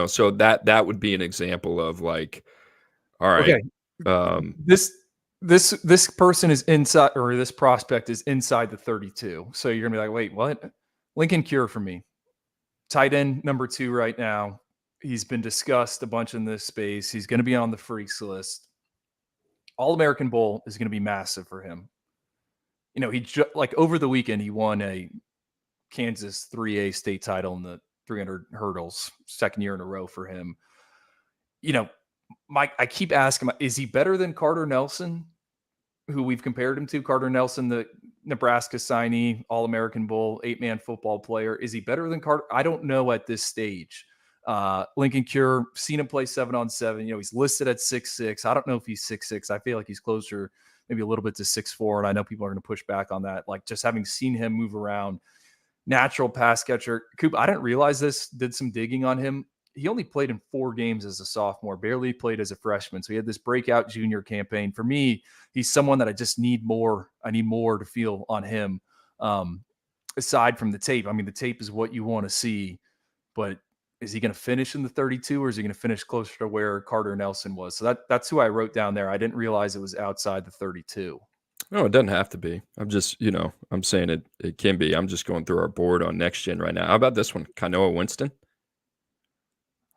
So that would be an example of like, all right. Okay. This person is inside, or this prospect is inside the 32. So you're gonna be like, wait, what? Lincoln Cure for me. Tight end number 2 right now. He's been discussed a bunch in this space. He's going to be on the freaks list. All-American Bowl is going to be massive for him. he like over the weekend, he won a Kansas 3A state title in the 300 hurdles, second year in a row for him. Mike, I keep asking, is he better than Carter Nelson, who we've compared him to? Carter Nelson, the Nebraska signee, All-American Bowl, 8-man football player. Is he better than Carter? I don't know at this stage. Lincoln Cure, seen him play 7-on-7. He's listed at 6'6". I don't know if he's 6'6". I feel like he's closer, maybe a little bit to 6'4". And I know people are going to push back on that. Like, just having seen him move around, natural pass catcher. Coop, I didn't realize this, did some digging on him. He only played in 4 games as a sophomore, barely played as a freshman. So he had this breakout junior campaign. For me, he's someone that I just need more. I need more to feel on him. Aside from the tape, I mean, the tape is what you want to see, but is he going to finish in the 32, or is he going to finish closer to where Carter Nelson was? So that's who I wrote down there. I didn't realize it was outside the 32. No, it doesn't have to be. I'm just, I'm saying it can be. I'm just going through our board on Next Gen right now. How about this one? Kanoa Winston?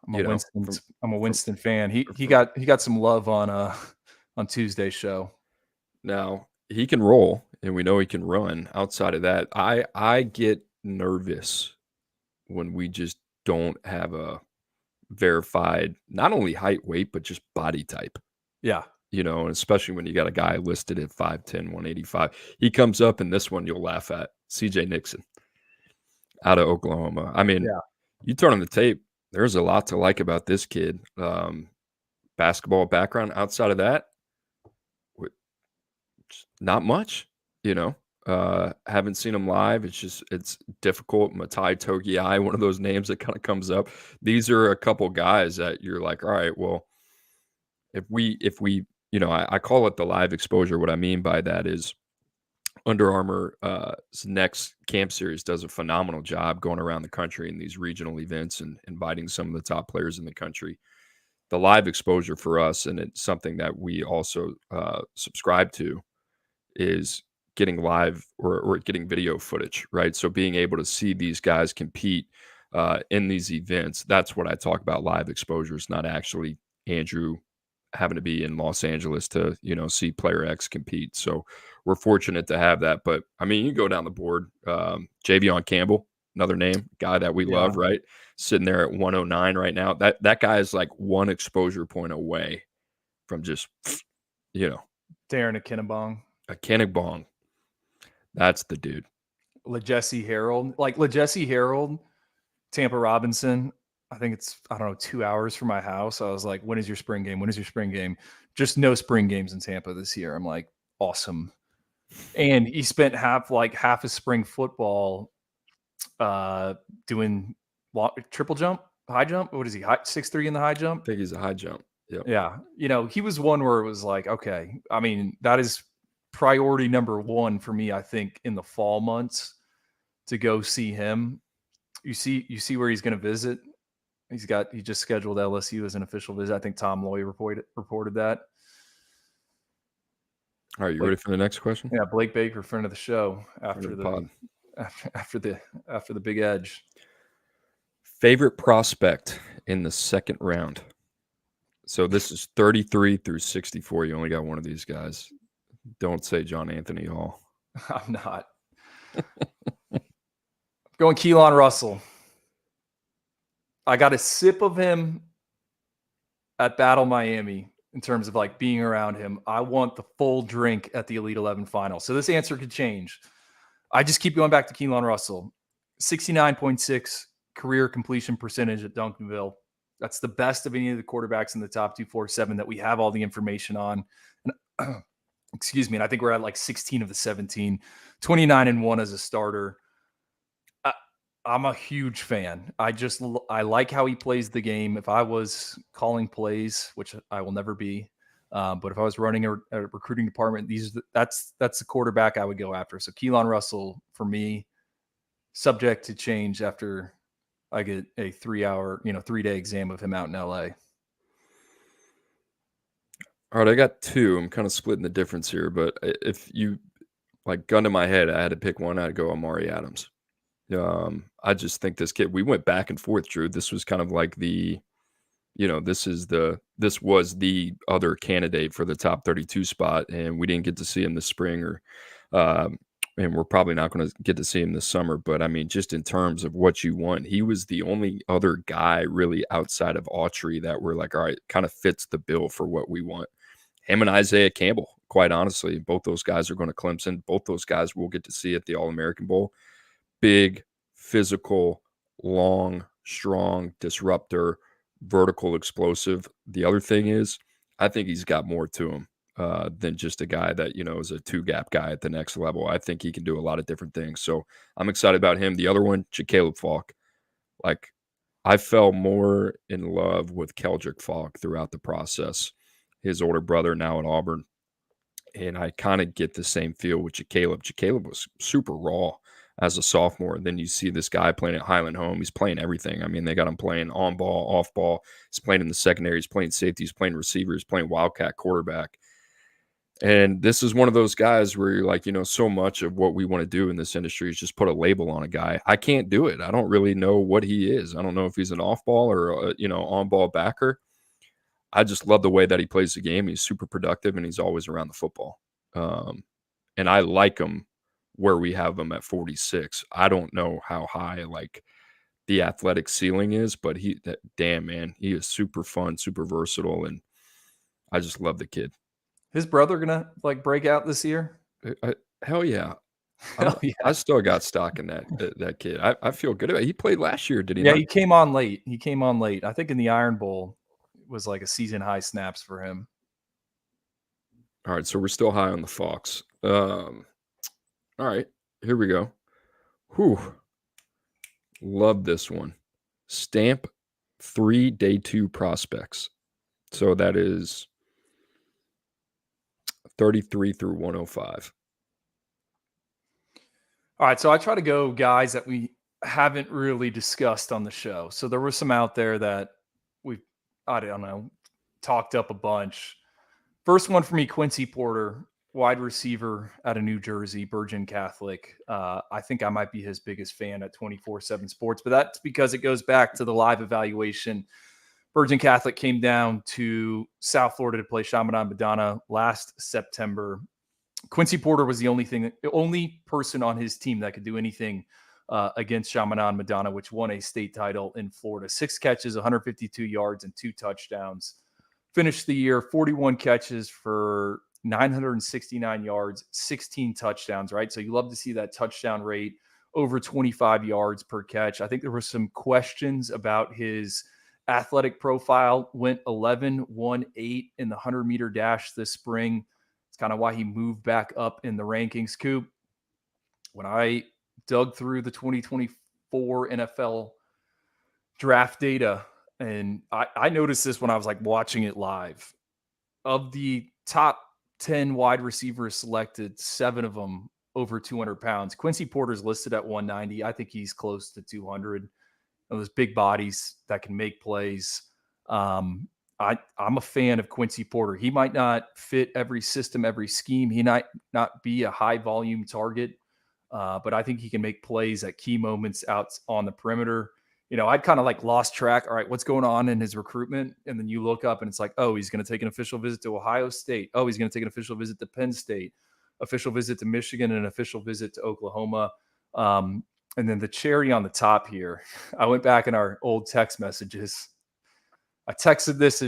I'm a Winston fan. He got some love on Tuesday's show. Now, he can roll, and we know he can run. Outside of that, I get nervous when we just don't have a verified, not only height, weight, but just body type. Yeah. And especially when you got a guy listed at 5'10", 185. He comes up in this one, you'll laugh at, CJ Nixon out of Oklahoma. I mean, You turn on the tape, there's a lot to like about this kid. Basketball background. Outside of that, not much, haven't seen him live. It's difficult. Matai Togiai, one of those names that kind of comes up. These are a couple guys that you're like, all right, well, if we, I call it the live exposure. What I mean by that is Under Armour's next camp series does a phenomenal job going around the country in these regional events and inviting some of the top players in the country. The live exposure for us, and it's something that we also subscribe to, is getting live or getting video footage, right? So being able to see these guys compete in these events, that's what I talk about live exposure. It's not actually Andrew having to be in Los Angeles to, see player X compete. So we're fortunate to have that. But I mean, you go down the board, Javion Campbell, another name, guy that we love, right? Sitting there at 109 right now. That guy is like one exposure point away from just, Darren Akinabong. Akinabong. That's the dude. LeJesse Harold, Tampa Robinson. I think it's, 2 hours from my house. I was like, when is your spring game? When is your spring game? Just no spring games in Tampa this year. I'm like, awesome. And he spent half of spring football doing triple jump, high jump. What is he? 6'3" in the high jump? I think he's a high jump. Yep. Yeah. He was one where it was like, okay. I mean, that is priority number one for me, I think, in the fall months to go see him. You see where he's going to visit. He just scheduled LSU as an official visit. I think Tom Loy reported that. All right, you ready for the next question? Yeah, Blake Baker, friend of the show, after the big edge. Favorite prospect in the second round. So this is 33 through 64. You only got one of these guys. Don't say John Anthony Hall. I'm not. Going Keelan Russell. I got a sip of him at Battle Miami in terms of like being around him. I want the full drink at the Elite 11 final. So this answer could change. I just keep going back to Keelan Russell. 69.6 career completion percentage at Duncanville. That's the best of any of the quarterbacks in the top 247 that we have all the information on. And, excuse me. And I think we're at like 16 of the 17, 29-1 as a starter. I'm a huge fan. I like how he plays the game. If I was calling plays, which I will never be, but if I was running a recruiting department, that's the quarterback I would go after. So Keelan Russell for me, subject to change after I get a 3-day exam of him out in LA. All right, I got two. I'm kind of splitting the difference here, but if you like gun to my head, I had to pick one. I'd go Amari Adams. I just think this kid, we went back and forth, Drew. This was kind of like this was the other candidate for the top 32 spot, and we didn't get to see him this spring or and we're probably not going to get to see him this summer, but I mean, just in terms of what you want, he was the only other guy really outside of Autry that we're like, all right, kind of fits the bill for what we want. Him and Isaiah Campbell, quite honestly, both those guys are going to Clemson. Both those guys we'll get to see at the All-American Bowl. Big, physical, long, strong, disruptor, vertical, explosive. The other thing is, I think he's got more to him than just a guy that, is a two-gap guy at the next level. I think he can do a lot of different things. So I'm excited about him. The other one, Caleb Falk. Like, I fell more in love with Keldrick Falk throughout the process. His older brother now at Auburn. And I kind of get the same feel with Caleb. Caleb was super raw as a sophomore. And then you see this guy playing at Highland Home. He's playing everything. I mean, they got him playing on ball, off ball. He's playing in the secondary. He's playing safety. He's playing receiver. He's playing wildcat quarterback. And this is one of those guys where you're like, so much of what we want to do in this industry is just put a label on a guy. I can't do it. I don't really know what he is. I don't know if he's an off ball or, on ball backer. I just love the way that he plays the game. He's super productive and he's always around the football. And I like him where we have him at 46. I don't know how high like the athletic ceiling is, but damn man, he is super fun, super versatile, and I just love the kid. His brother gonna like break out this year? Hell yeah. Hell yeah. I still got stock in that kid. I feel good about it. He played last year, did he Yeah, not? he came on late. I think in the Iron Bowl was like a season high snaps for him. All right, so we're still high on the Fox. All right, here we go. Whew. Love this one. Stamp 3 day 2 prospects. So that is 33 through 105. All right, so I try to go guys that we haven't really discussed on the show. So there were some out there that I don't know, talked up a bunch. First one for me, Quincy Porter, wide receiver out of New Jersey, Virgin Catholic. I think I might be his biggest fan at 247 Sports, but that's because it goes back to the live evaluation. Virgin Catholic came down to South Florida to play Chaminade Madonna last September. Quincy Porter was the only person on his team that could do anything against Chaminade Madonna, which won a state title in Florida. 6 catches, 152 yards, and 2 touchdowns. Finished the year 41 catches for 969 yards, 16 touchdowns, right? So you love to see that touchdown rate over 25 yards per catch. I think there were some questions about his athletic profile. Went 11-1-8 in the 100-meter dash this spring. It's kind of why he moved back up in the rankings. Coop, when I dug through the 2024 NFL draft data, and I noticed this when I was like watching it live. Of the top 10 wide receivers selected, 7 of them over 200 pounds. Quincy Porter's listed at 190. I think he's close to 200. Those big bodies that can make plays. I'm a fan of Quincy Porter. He might not fit every system, every scheme. He might not be a high volume target, but I think he can make plays at key moments out on the perimeter. I'd kind of like lost track. All right, what's going on in his recruitment? And then you look up and it's like, oh, he's going to take an official visit to Ohio State. Oh, he's going to take an official visit to Penn State, official visit to Michigan, and an official visit to Oklahoma. And then the cherry on the top here, I went back in our old text messages. I texted this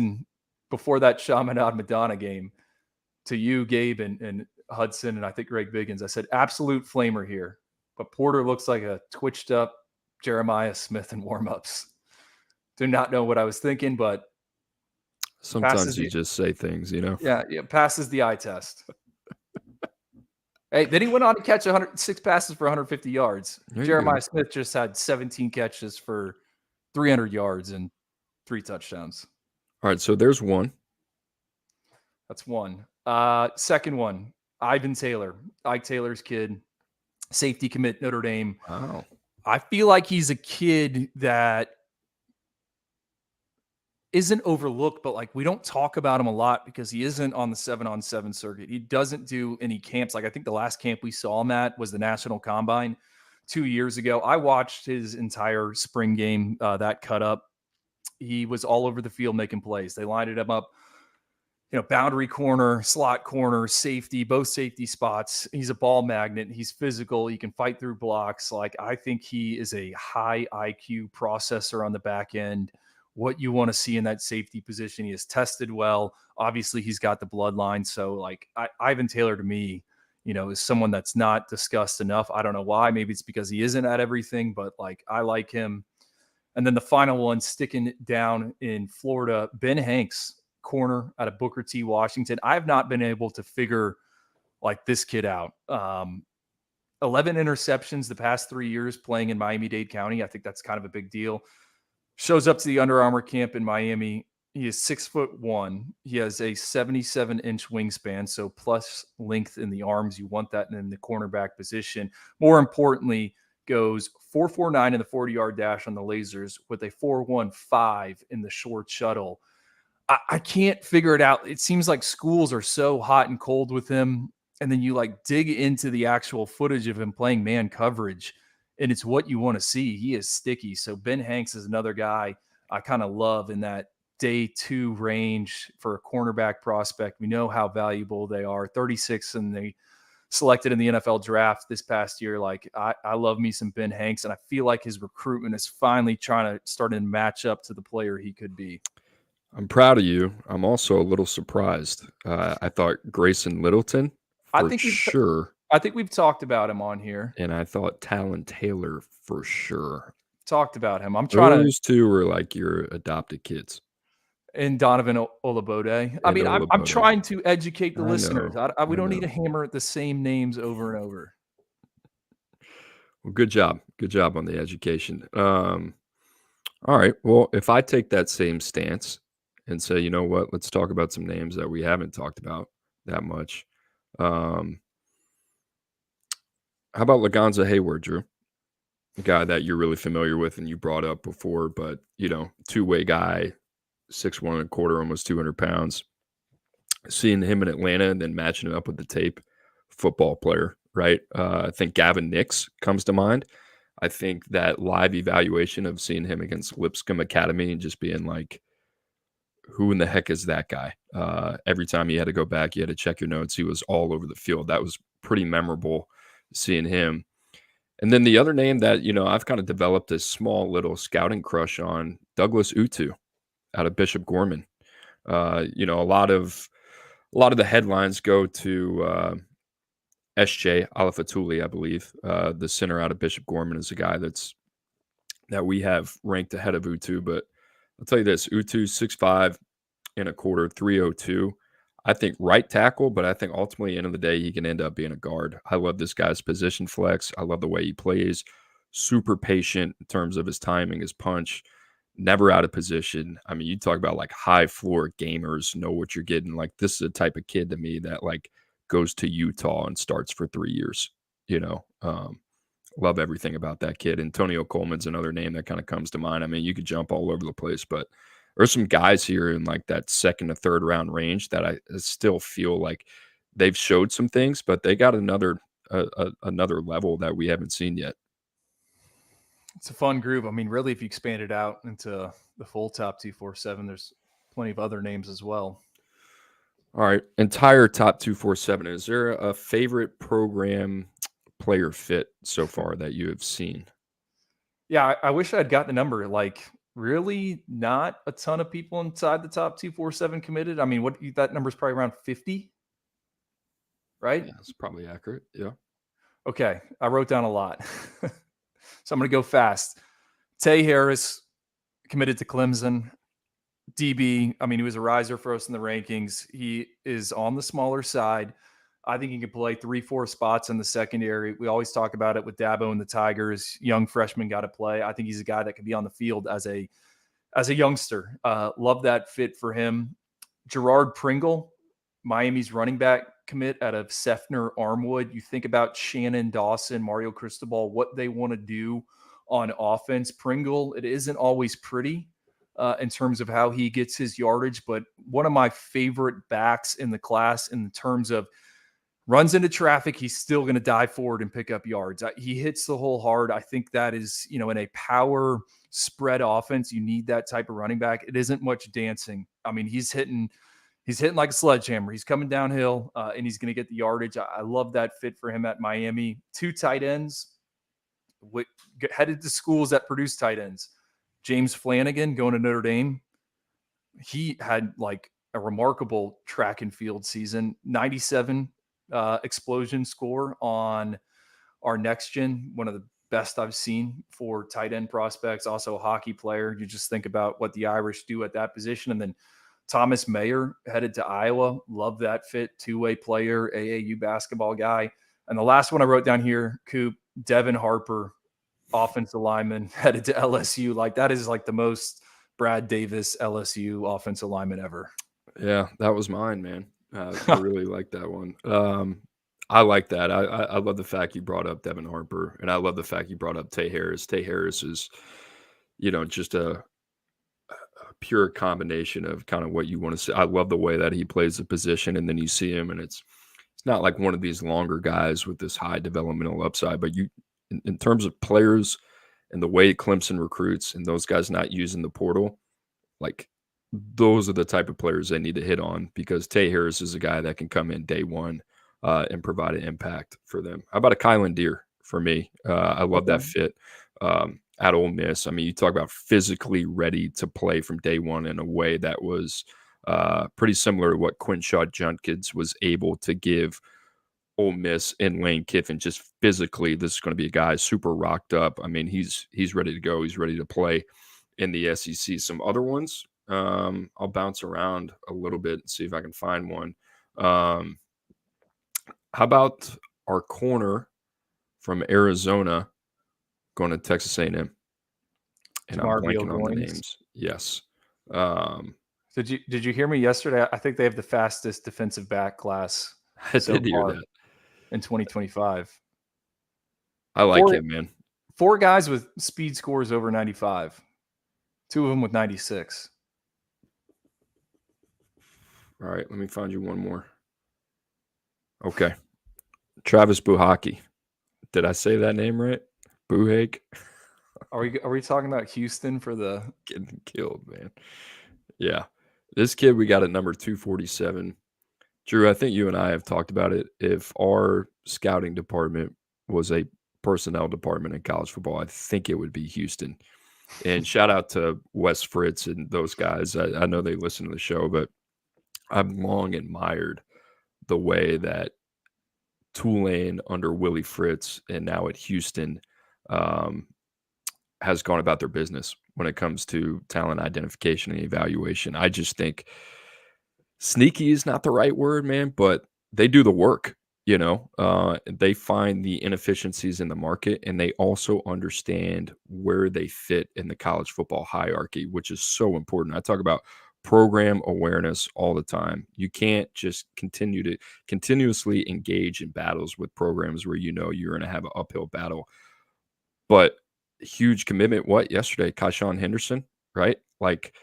before that Chaminade Madonna game to you, Gabe, and Hudson, and I think Greg Biggins. I said, absolute flamer here. But Porter looks like a twitched up Jeremiah Smith in warmups. Do not know what I was thinking, but sometimes you just say things, Yeah, passes the eye test. Hey, then he went on to catch 106 passes for 150 yards. Jeremiah Smith just had 17 catches for 300 yards and 3 touchdowns. All right, so there's one. That's one. Second one, Ivan Taylor, Ike Taylor's kid, safety commit, Notre Dame. Wow. I feel like he's a kid that isn't overlooked, but like we don't talk about him a lot because he isn't on the 7-on-7 circuit. He doesn't do any camps. Like I think the last camp we saw him at was the National Combine 2 years ago. I watched his entire spring game, that cut up. He was all over the field making plays. They lined him up. boundary corner, slot corner, safety, both safety spots. He's a ball magnet. He's physical. He can fight through blocks. Like, I think he is a high IQ processor on the back end. What you want to see in that safety position. He has tested well. Obviously, he's got the bloodline. So, like, Ivan Taylor to me, is someone that's not discussed enough. I don't know why. Maybe it's because he isn't at everything, but like, I like him. And then the final one, sticking down in Florida, Ben Hanks, corner out of Booker T. Washington. I have not been able to figure like this kid out. 11 interceptions the past 3 years playing in Miami-Dade County. I think that's kind of a big deal. Shows up to the Under Armour camp in Miami. He is 6'1". He has a 77-inch wingspan, so plus length in the arms. You want that in the cornerback position. More importantly, goes 4.49 in the 40-yard dash on the lasers with a 4.15 in the short shuttle. I can't figure it out. It seems like schools are so hot and cold with him. And then you like dig into the actual footage of him playing man coverage, and it's what you want to see. He is sticky. So Ben Hanks is another guy I kind of love in that day 2 range for a cornerback prospect. We know how valuable they are. 36 and they selected in the NFL draft this past year. Like, I love me some Ben Hanks, and I feel like his recruitment is finally trying to start to match up to the player he could be. I'm proud of you. I'm also a little surprised. I thought Grayson Littleton for sure. I think we've talked about him on here. And I thought Talon Taylor for sure. Talked about him. I'm trying Those two were like your adopted kids. And Donovan Olabode. I mean, I'm trying to educate the listeners. We don't need to hammer the same names over and over. Well, good job. Good job on the education. All right. Well, if I take that same stance and say, you know what, let's talk about some names that we haven't talked about that much. How about Laganza Hayward, Drew? A guy that you're really familiar with and you brought up before, but, two-way guy, 6'1" and a quarter, almost 200 pounds. Seeing him in Atlanta and then matching it up with the tape, football player, right? I think Gavin Nix comes to mind. I think that live evaluation of seeing him against Lipscomb Academy and just being like, who in the heck is that guy? Every time you had to go back, you had to check your notes. He was all over the field. That was pretty memorable seeing him. And then the other name that, I've kind of developed a small little scouting crush on, Douglas Utu out of Bishop Gorman. A lot of the headlines go to SJ Alafatuli, I believe. The center out of Bishop Gorman is a guy that we have ranked ahead of Utu. But I'll tell you this, Utu 6'5" and a quarter, 302. I think right tackle, but I think ultimately, end of the day, he can end up being a guard. I love this guy's position flex. I love the way he plays. Super patient in terms of his timing, his punch. Never out of position. I mean, you talk about like high floor gamers know what you're getting. Like, this is the type of kid to me that like goes to Utah and starts for 3 years. Love everything about that kid. Antonio Coleman's another name that kind of comes to mind. I mean, you could jump all over the place, but there's some guys here in like that second to third round range that I still feel like they've showed some things, but they got another level that we haven't seen yet. It's a fun group. I mean, really, if you expand it out into the full top 247, there's plenty of other names as well. All right. Entire top 247. Is there a favorite program player fit so far that you have seen? Yeah, I wish I'd got the number. Like, really not a ton of people inside the top 247 committed. I mean, that number is probably around 50, right? Yeah, that's probably accurate. Yeah. Okay. I wrote down a lot. So I'm going to go fast. Tay Harris committed to Clemson. DB, I mean, he was a riser for us in the rankings. He is on the smaller side. I think he can play 3-4 spots in the secondary. We always talk about it with Dabo and the Tigers. Young freshman got to play. I think he's a guy that can be on the field as a youngster. Love that fit for him. Gerard Pringle, Miami's running back commit out of Sefner Armwood. You think about Shannon Dawson, Mario Cristobal, what they want to do on offense. Pringle, it isn't always pretty in terms of how he gets his yardage, but one of my favorite backs in the class in terms of runs into traffic, he's still going to dive forward and pick up yards. He hits the hole hard. I think that is, in a power spread offense, you need that type of running back. It isn't much dancing. I mean, he's hitting He's hitting like a sledgehammer. He's coming downhill, and he's going to get the yardage. I love that fit for him at Miami. 2 tight ends headed to schools that produce tight ends. James Flanagan going to Notre Dame. He had like a remarkable track and field season. 97 explosion score on our next gen, one of the best I've seen for tight end prospects. Also a hockey player. You just think about what the Irish do at that position. And then Thomas Mayer headed to Iowa. Love that fit. Two-way player, AAU basketball guy. And the last one I wrote down here, Coop, Devin Harper, offensive lineman, headed to LSU. Like that is like the most Brad Davis LSU offensive lineman ever. Yeah, that was mine, man. I really like that one. I like that. I love the fact you brought up Devin Harper, and I love the fact you brought up Tay Harris. Tay Harris is, just a pure combination of kind of what you want to see. I love the way that he plays the position, and then you see him, and it's not like one of these longer guys with this high developmental upside, but in terms of players and the way Clemson recruits and those guys not using the portal, like those are the type of players they need to hit on, because Tay Harris is a guy that can come in day one and provide an impact for them. How about a Kylan Deere for me? I love that fit at Ole Miss. I mean, you talk about physically ready to play from day one in a way that was pretty similar to what Quinshaw Junkins was able to give Ole Miss and Lane Kiffin. Just physically, this is going to be a guy super rocked up. I mean, he's ready to go. He's ready to play in the SEC. Some other ones, I'll bounce around a little bit and see if I can find one. How about our corner from Arizona going to Texas A&M? And I'm DeMarvio blanking on the Goins. names. Yes. Did you hear me yesterday? I think they have the fastest defensive back class I so did hear far that. in 2025. I like him, man. 4 guys with speed scores over 95. 2 of them with 96. All right, let me find you one more. Okay. Travis Buhaki. Did I say that name right? Buhake? Are we talking about Houston for the Getting killed, man. Yeah. This kid we got at number 247. Drew, I think you and I have talked about it. If our scouting department was a personnel department in college football, I think it would be Houston. And shout out to Wes Fritz and those guys. I know they listen to the show, but I've long admired the way that Tulane under Willie Fritz and now at Houston has gone about their business when it comes to talent identification and evaluation. I just think sneaky is not the right word, man, but they do the work. They find the inefficiencies in the market, and they also understand where they fit in the college football hierarchy, which is so important. I talk about program awareness all the time. You can't just continuously engage in battles with programs where you're going to have an uphill battle. But huge commitment. What yesterday, Kaishan Henderson, right? Like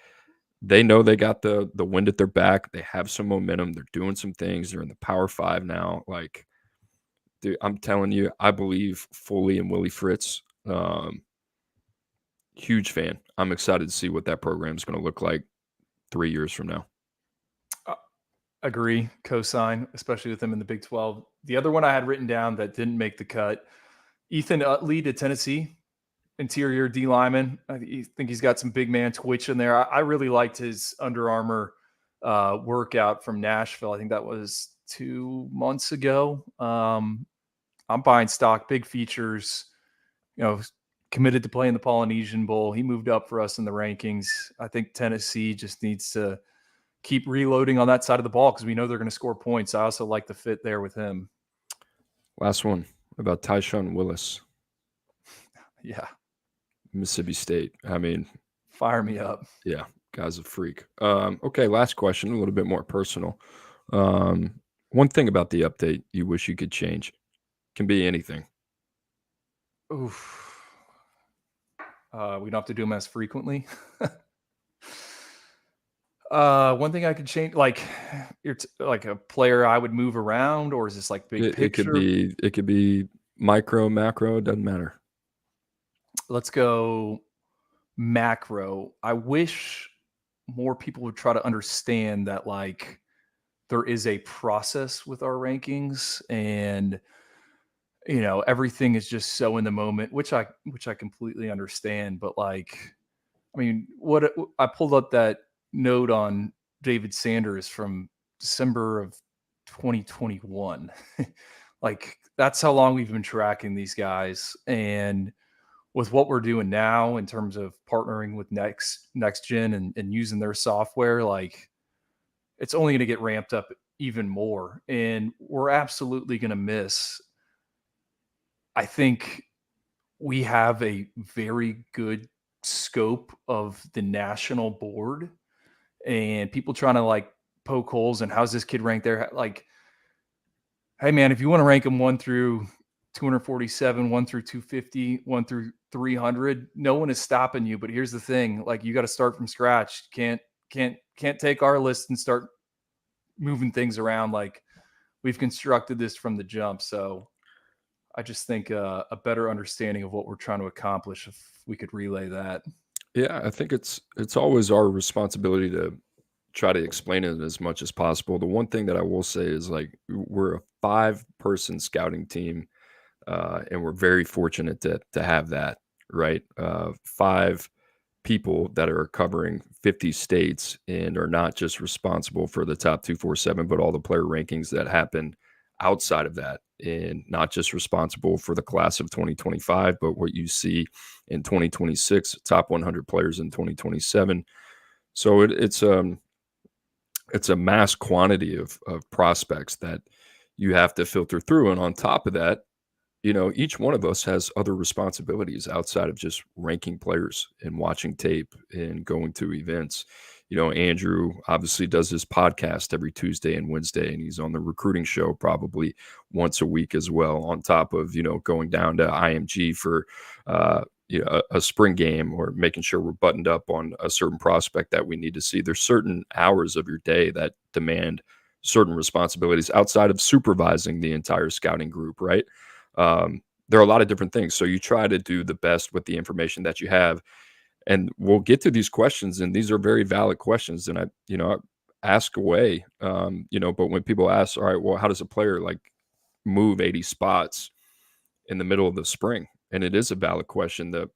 they know they got the wind at their back. They have some momentum. They're doing some things. They're in the Power 5 now. Like, dude, I'm telling you, I believe fully in Willie Fritz. Huge fan. I'm excited to see what that program is going to look like 3 years from now. Agree, cosign, especially with them in the Big 12. The other one I had written down that didn't make the cut, Ethan Utley to Tennessee, interior D lineman. I think he's got some big man twitch in there. I really liked his Under Armour workout from Nashville. I think that was 2 months ago. I'm buying stock, big features, committed to playing the Polynesian Bowl. He moved up for us in the rankings. I think Tennessee just needs to keep reloading on that side of the ball because we know they're going to score points. I also like the fit there with him. Last one about Tyshawn Willis. Yeah. Mississippi State. I mean, fire me up. Yeah, guy's a freak. Okay, last question, a little bit more personal. One thing about the update you wish you could change. Can be anything. Oof. We don't have to do them as frequently. One thing I could change, like like a player I would move around, or is this like big picture? It could be micro, macro, it doesn't matter. Let's go macro. I wish more people would try to understand that, like, there is a process with our rankings, and everything is just so in the moment, which I completely understand. But like, I mean, what I pulled up that note on David Sanders from December of 2021. Like, that's how long we've been tracking these guys. And with what we're doing now in terms of partnering with next gen and using their software, like, it's only going to get ramped up even more. And we're absolutely going to miss, I think we have a very good scope of the national board, and people trying to like poke holes and how's this kid ranked there. Like, hey man, if you want to rank them 1 through 247, 1 through 250, 1 through 300, no one is stopping you. But here's the thing, like, you got to start from scratch. Can't take our list and start moving things around. Like, we've constructed this from the jump. So I just think a better understanding of what we're trying to accomplish, if we could relay that. Yeah, I think it's always our responsibility to try to explain it as much as possible. The one thing that I will say is, like, we're a 5-person scouting team, and we're very fortunate to have that, right? 5 people that are covering 50 states and are not just responsible for the top 247, but all the player rankings that happen outside of that, and not just responsible for the class of 2025, but what you see in 2026, top 100 players in 2027. So it's a mass quantity of prospects that you have to filter through. And on top of that, each one of us has other responsibilities outside of just ranking players and watching tape and going to events. Andrew obviously does his podcast every Tuesday and Wednesday, and he's on the recruiting show probably once a week as well, on top of, going down to IMG for, a spring game, or making sure we're buttoned up on a certain prospect that we need to see. There's certain hours of your day that demand certain responsibilities outside of supervising the entire scouting group, right? There are a lot of different things. So you try to do the best with the information that you have. And we'll get to these questions, and these are very valid questions. And I ask away, but when people ask, all right, well, how does a player like move 80 spots in the middle of the spring? And it is a valid question. The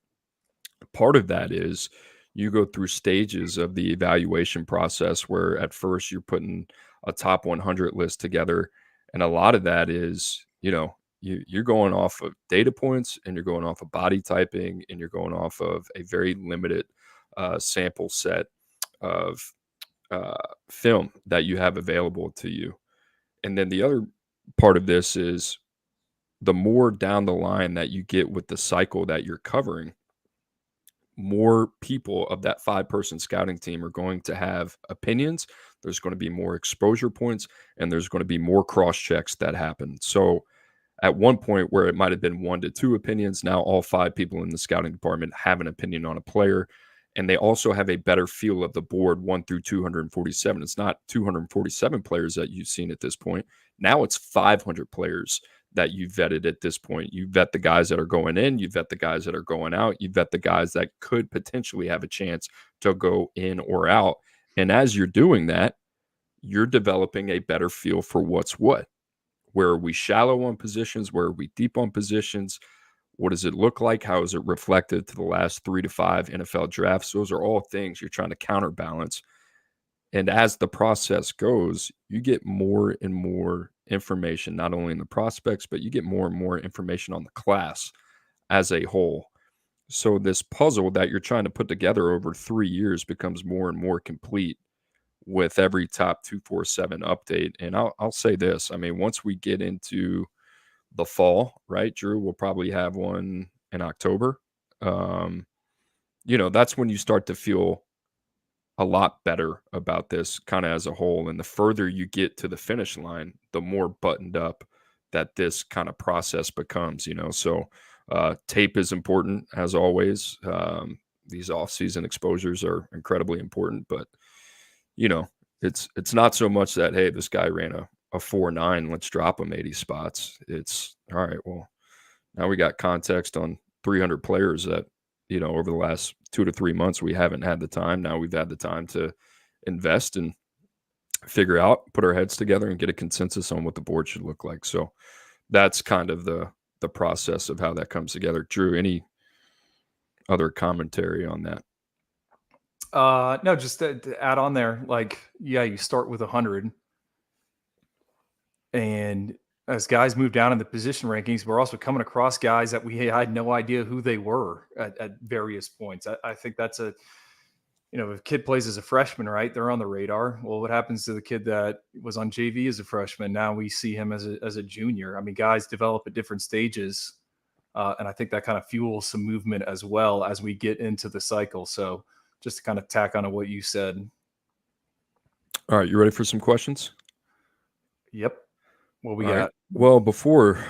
part of that is you go through stages of the evaluation process where at first you're putting a top 100 list together. And a lot of that is, you're going off of data points, and you're going off of body typing, and you're going off of a very limited sample set of film that you have available to you. And then the other part of this is, the more down the line that you get with the cycle that you're covering, more people of that 5-person scouting team are going to have opinions. There's going to be more exposure points, and there's going to be more cross checks that happen. So at one point where it might have been 1 to 2 opinions, now all 5 people in the scouting department have an opinion on a player, and they also have a better feel of the board 1 through 247. It's not 247 players that you've seen at this point. Now it's 500 players that you vetted at this point. You vet the guys that are going in, you vet the guys that are going out, you vet the guys that could potentially have a chance to go in or out. And as you're doing that, you're developing a better feel for what's what. Where are we shallow on positions? Where are we deep on positions? What does it look like? How is it reflected to the last 3 to 5 NFL drafts? Those are all things you're trying to counterbalance. And as the process goes, you get more and more information, not only in the prospects, but you get more and more information on the class as a whole. So this puzzle that you're trying to put together over 3 years becomes more and more complete with every top 247 update. And I'll say this, I mean, once we get into the fall, right, Drew, we'll probably have one in October. That's when you start to feel a lot better about this kind of as a whole. And the further you get to the finish line, the more buttoned up that this kind of process becomes. So tape is important as always. These off-season exposures are incredibly important, but it's not so much that, hey, this guy ran a 4.9, let's drop him 80 spots. It's all right, well, now we got context on 300 players that over the last 2 to 3 months we haven't had the time. Now we've had the time to invest and figure out, put our heads together, and get a consensus on what the board should look like. So that's kind of the process of how that comes together. Drew, any other commentary on that? No, just to add on there, like, yeah, you start with 100, and as guys move down in the position rankings, we're also coming across guys that we had no idea who they were at various points. I think that's a, if a kid plays as a freshman, right, they're on the radar. Well, what happens to the kid that was on JV as a freshman? Now we see him as a junior. I mean, guys develop at different stages, and I think that kind of fuels some movement as well as we get into the cycle. So just to kind of tack on to what you said. All right, you ready for some questions? Yep. What we All right. got? Well, before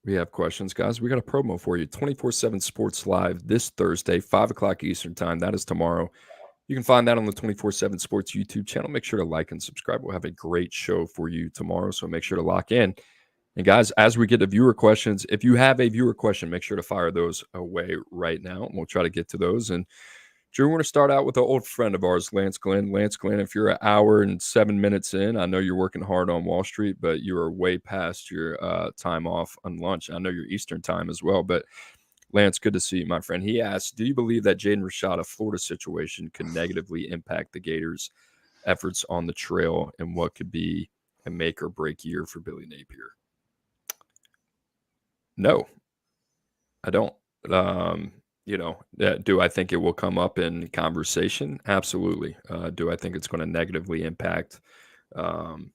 we have questions, guys, we got a promo for you. 24/7 Sports Live this Thursday, 5 o'clock Eastern Time. That is tomorrow. You can find that on the 24/7 Sports YouTube channel. Make sure to like and subscribe. We'll have a great show for you tomorrow, so make sure to lock in. And guys, as we get to viewer questions, if you have a viewer question, make sure to fire those away right now, and we'll try to get to those. And Drew, we're going to start out with an old friend of ours, Lance Glenn. Lance Glenn, if you're an hour and 7 minutes in, I know you're working hard on Wall Street, but you are way past your time off on lunch. I know your Eastern time as well, but Lance, good to see you, my friend. He asked, do you believe that Jaden Rashada Florida situation could negatively impact the Gators' efforts on the trail and what could be a make or break year for Billy Napier? No, I don't. Do I think it will come up in conversation? Absolutely. Do I think it's going to negatively impact um,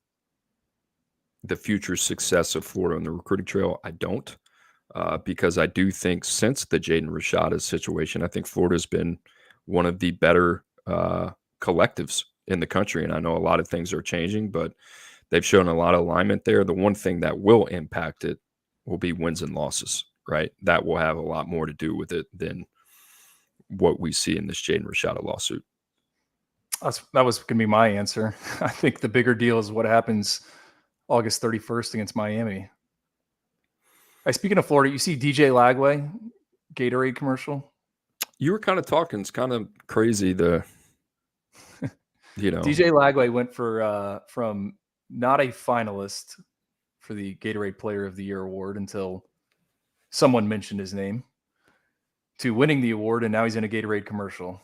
the future success of Florida on the recruiting trail? I don't, because I do think since the Jaden Rashada situation, I think Florida's been one of the better collectives in the country. And I know a lot of things are changing, but they've shown a lot of alignment there. The one thing that will impact it will be wins and losses, right? That will have a lot more to do with it than what we see in this Jaden Rashada lawsuit. That was going to be my answer. I think the bigger deal is what happens August 31st against Miami. Hey, speaking of Florida, you see DJ Lagway, Gatorade commercial? You were kind of talking. It's kind of crazy. DJ Lagway went from not a finalist for the Gatorade Player of the Year award until someone mentioned his name to winning the award, and now he's in a Gatorade commercial.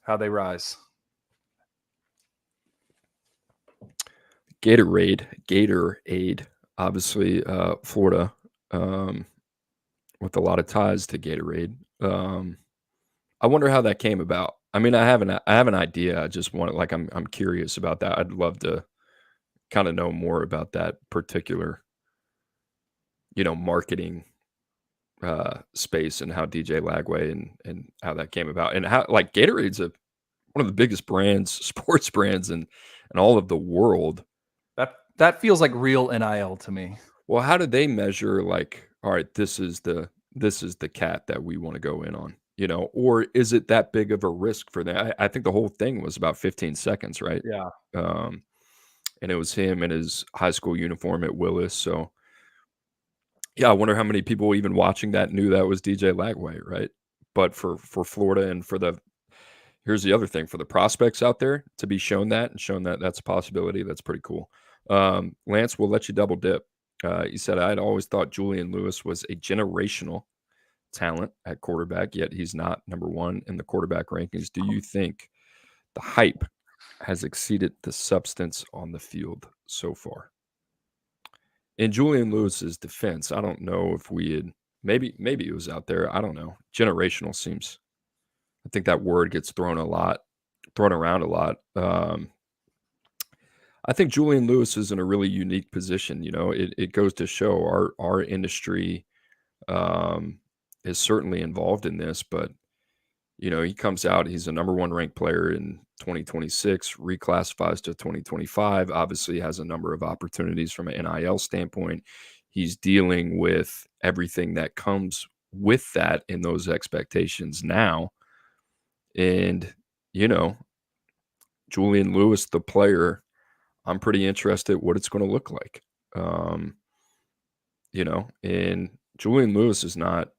How they rise. Gatorade, obviously Florida, with a lot of ties to Gatorade. I wonder how that came about. I mean, I have an idea. I just want I'm curious about that. I'd love to kind of know more about that particular, marketing space and how DJ Lagway and how that came about, and how like Gatorade's one of the biggest brands, sports brands in all of the world. That feels like real NIL to me. Well, how do they measure like, all right, this is the cat that we want to go in on, or is it that big of a risk for them? I think the whole thing was about 15 seconds, right? Yeah. And it was him in his high school uniform at Willis. So yeah, I wonder how many people even watching that knew that was DJ Lagway, right? But for Florida and here's the other thing, for the prospects out there to be shown that and shown that that's a possibility, that's pretty cool. Lance, we'll let you double dip. He said, I'd always thought Julian Lewis was a generational talent at quarterback, yet he's not number one in the quarterback rankings. Do you think the hype has exceeded the substance on the field so far? In Julian Lewis's defense, I don't know if we had maybe it was out there. I don't know. Generational seems, I think that word gets thrown around a lot. I think Julian Lewis is in a really unique position. It goes to show our industry is certainly involved in this, but he comes out, he's a number one ranked player in 2026, reclassifies to 2025, obviously has a number of opportunities from an NIL standpoint. He's dealing with everything that comes with that in those expectations now. And, Julian Lewis, the player, I'm pretty interested what it's going to look like. And Julian Lewis is not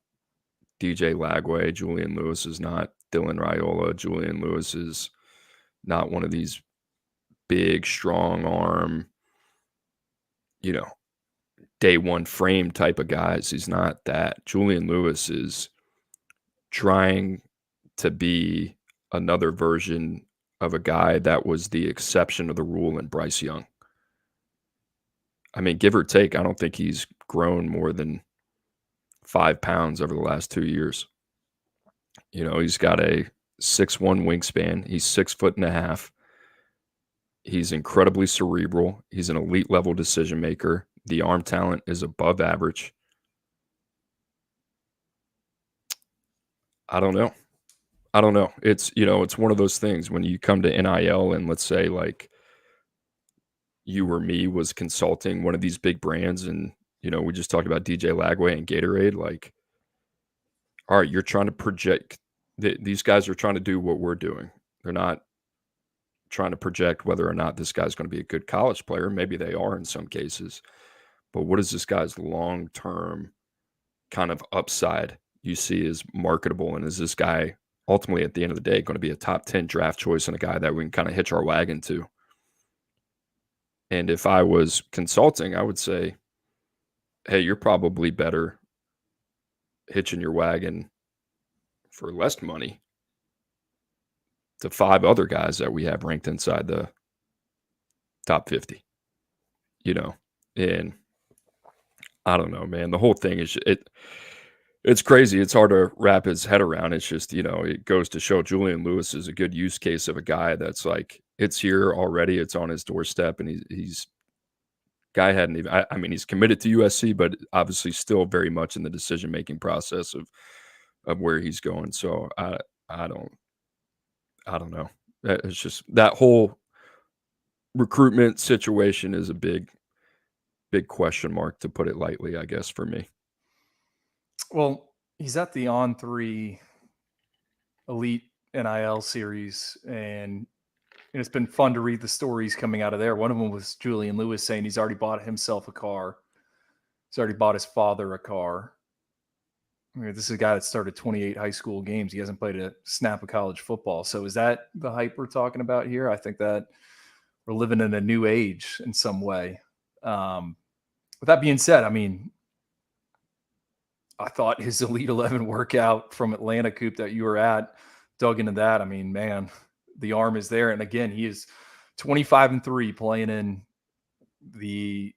DJ Lagway. Julian Lewis is not Dylan Raiola. Julian Lewis is not one of these big, strong arm, day one frame type of guys. He's not that. Julian Lewis is trying to be another version of a guy that was the exception of the rule in Bryce Young. I mean, give or take, I don't think he's grown more than 5 pounds over the last 2 years. He's got a 6'1" wingspan. He's 6'1.5". He's incredibly cerebral. He's an elite level decision maker. The arm talent is above average. I don't know. It's one of those things when you come to NIL and let's say like you or me was consulting one of these big brands and, we just talked about DJ Lagway and Gatorade, like, all right, you're trying to project these guys are trying to do what we're doing. They're not trying to project whether or not this guy's going to be a good college player. Maybe they are in some cases, but what is this guy's long-term kind of upside you see is marketable? And is this guy ultimately at the end of the day going to be a top 10 draft choice and a guy that we can kind of hitch our wagon to? And if I was consulting, I would say, hey, you're probably better hitching your wagon for less money to 5 other guys that we have ranked inside the top 50, and I don't know, man. The whole thing is it's crazy. It's hard to wrap his head around. It's just, it goes to show Julian Lewis is a good use case of a guy that's like, it's here already. It's on his doorstep. And he's guy hadn't even, I mean, he's committed to USC, but obviously still very much in the decision-making process of where he's going. So I don't know. It's just that whole recruitment situation is a big question mark, to put it lightly, I guess, for me. Well, he's at the On3 Elite NIL series, and it's been fun to read the stories coming out of there. One of them was Julian Lewis saying he's already bought himself a car. He's already bought his father a car. I mean, this is a guy that started 28 high school games. He hasn't played a snap of college football. So is that the hype we're talking about here? I think that we're living in a new age in some way. With that being said, I mean, I thought his Elite 11 workout from Atlanta Coop that you were at, dug into that. I mean, man, the arm is there. And again, he is 25-3 playing in the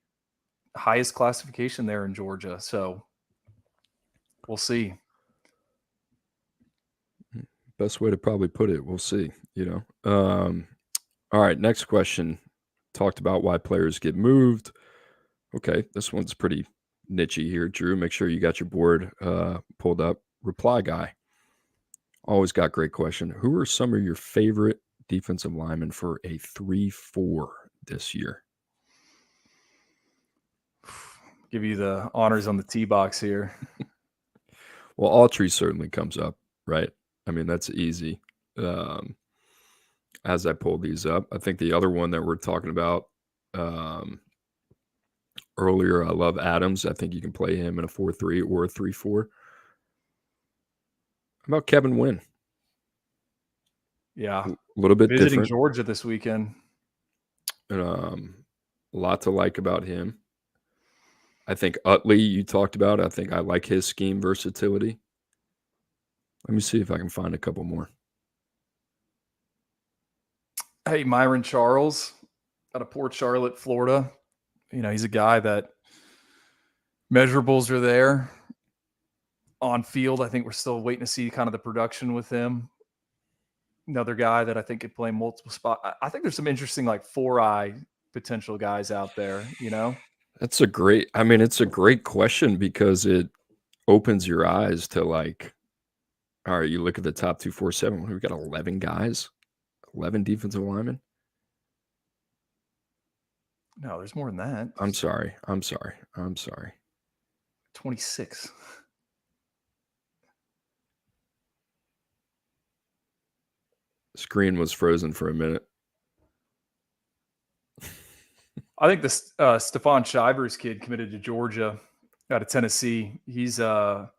highest classification there in Georgia. So we'll see. Best way to probably put it. We'll see, All right, next question. Talked about why players get moved. Okay, this one's pretty nichey here, Drew. Make sure you got your board pulled up. Reply guy. Always got great question. Who are some of your favorite defensive linemen for a 3-4 this year? Give you the honors on the tee box here. Well, Autry certainly comes up, right? I mean, that's easy. As I pull these up, I think the other one that we're talking about earlier, I love Adams. I think you can play him in a 4-3 or a 3-4. How about Kevin Wynn? Yeah. A little bit visiting different. Georgia this weekend. A lot to like about him. I think Utley, you talked about. I think I like his scheme versatility. Let me see if I can find a couple more. Hey, Myron Charles out of Port Charlotte, Florida. He's a guy that measurables are there. On field, I think we're still waiting to see kind of the production with him. Another guy that I think could play multiple spots. I think there's some interesting like 4-eye potential guys out there, It's a great question because it opens your eyes to like, all right, you look at the top 247, we've got 11 guys, 11 defensive linemen. No, there's more than that. I'm sorry. 26. Screen was frozen for a minute. I think this Stephon Shivers kid committed to Georgia out of Tennessee. He's 6'3.5",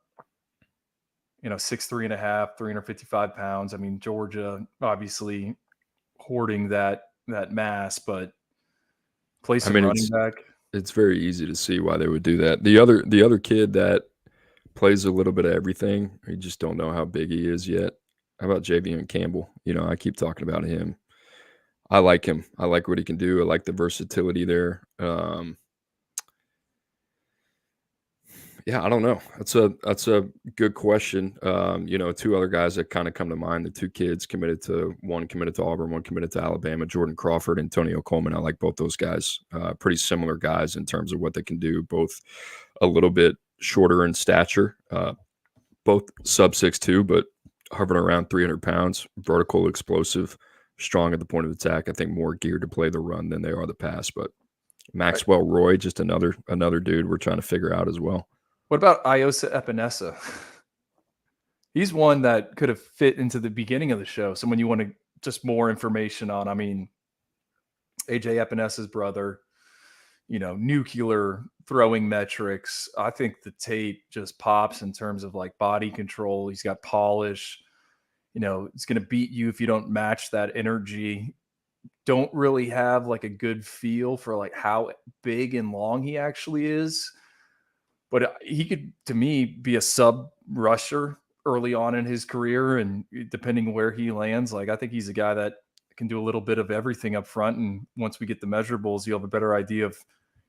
355 pounds. I mean, Georgia obviously hoarding that that mass, but play I some mean, running back. it's very easy to see why they would do that. The other kid that plays a little bit of everything, you just don't know how big he is yet. How about Javion Campbell? I keep talking about him. I like him. I like what he can do. I like the versatility there. Yeah, I don't know. That's a good question. Two other guys that kind of come to mind: the two kids one committed to Auburn, one committed to Alabama. Jordan Crawford, Antonio Coleman. I like both those guys. Pretty similar guys in terms of what they can do. Both a little bit shorter in stature. Both sub 6'2", but hovering around 300 pounds. Vertical, explosive, strong at the point of attack. I think more geared to play the run than they are the pass. But Right. Maxwell Roy, just another dude we're trying to figure out as well. What about Iosa Epinesa? He's one that could have fit into the beginning of the show. Someone you want to just more information on. I mean, AJ Epinesa's brother, nuclear throwing metrics. I think the tape just pops in terms of like body control. He's got polish. It's going to beat you if you don't match that energy. Don't really have like a good feel for like how big and long he actually is. But he could, to me, be a sub rusher early on in his career. And depending where he lands, like I think he's a guy that can do a little bit of everything up front. And once we get the measurables, you'll have a better idea of,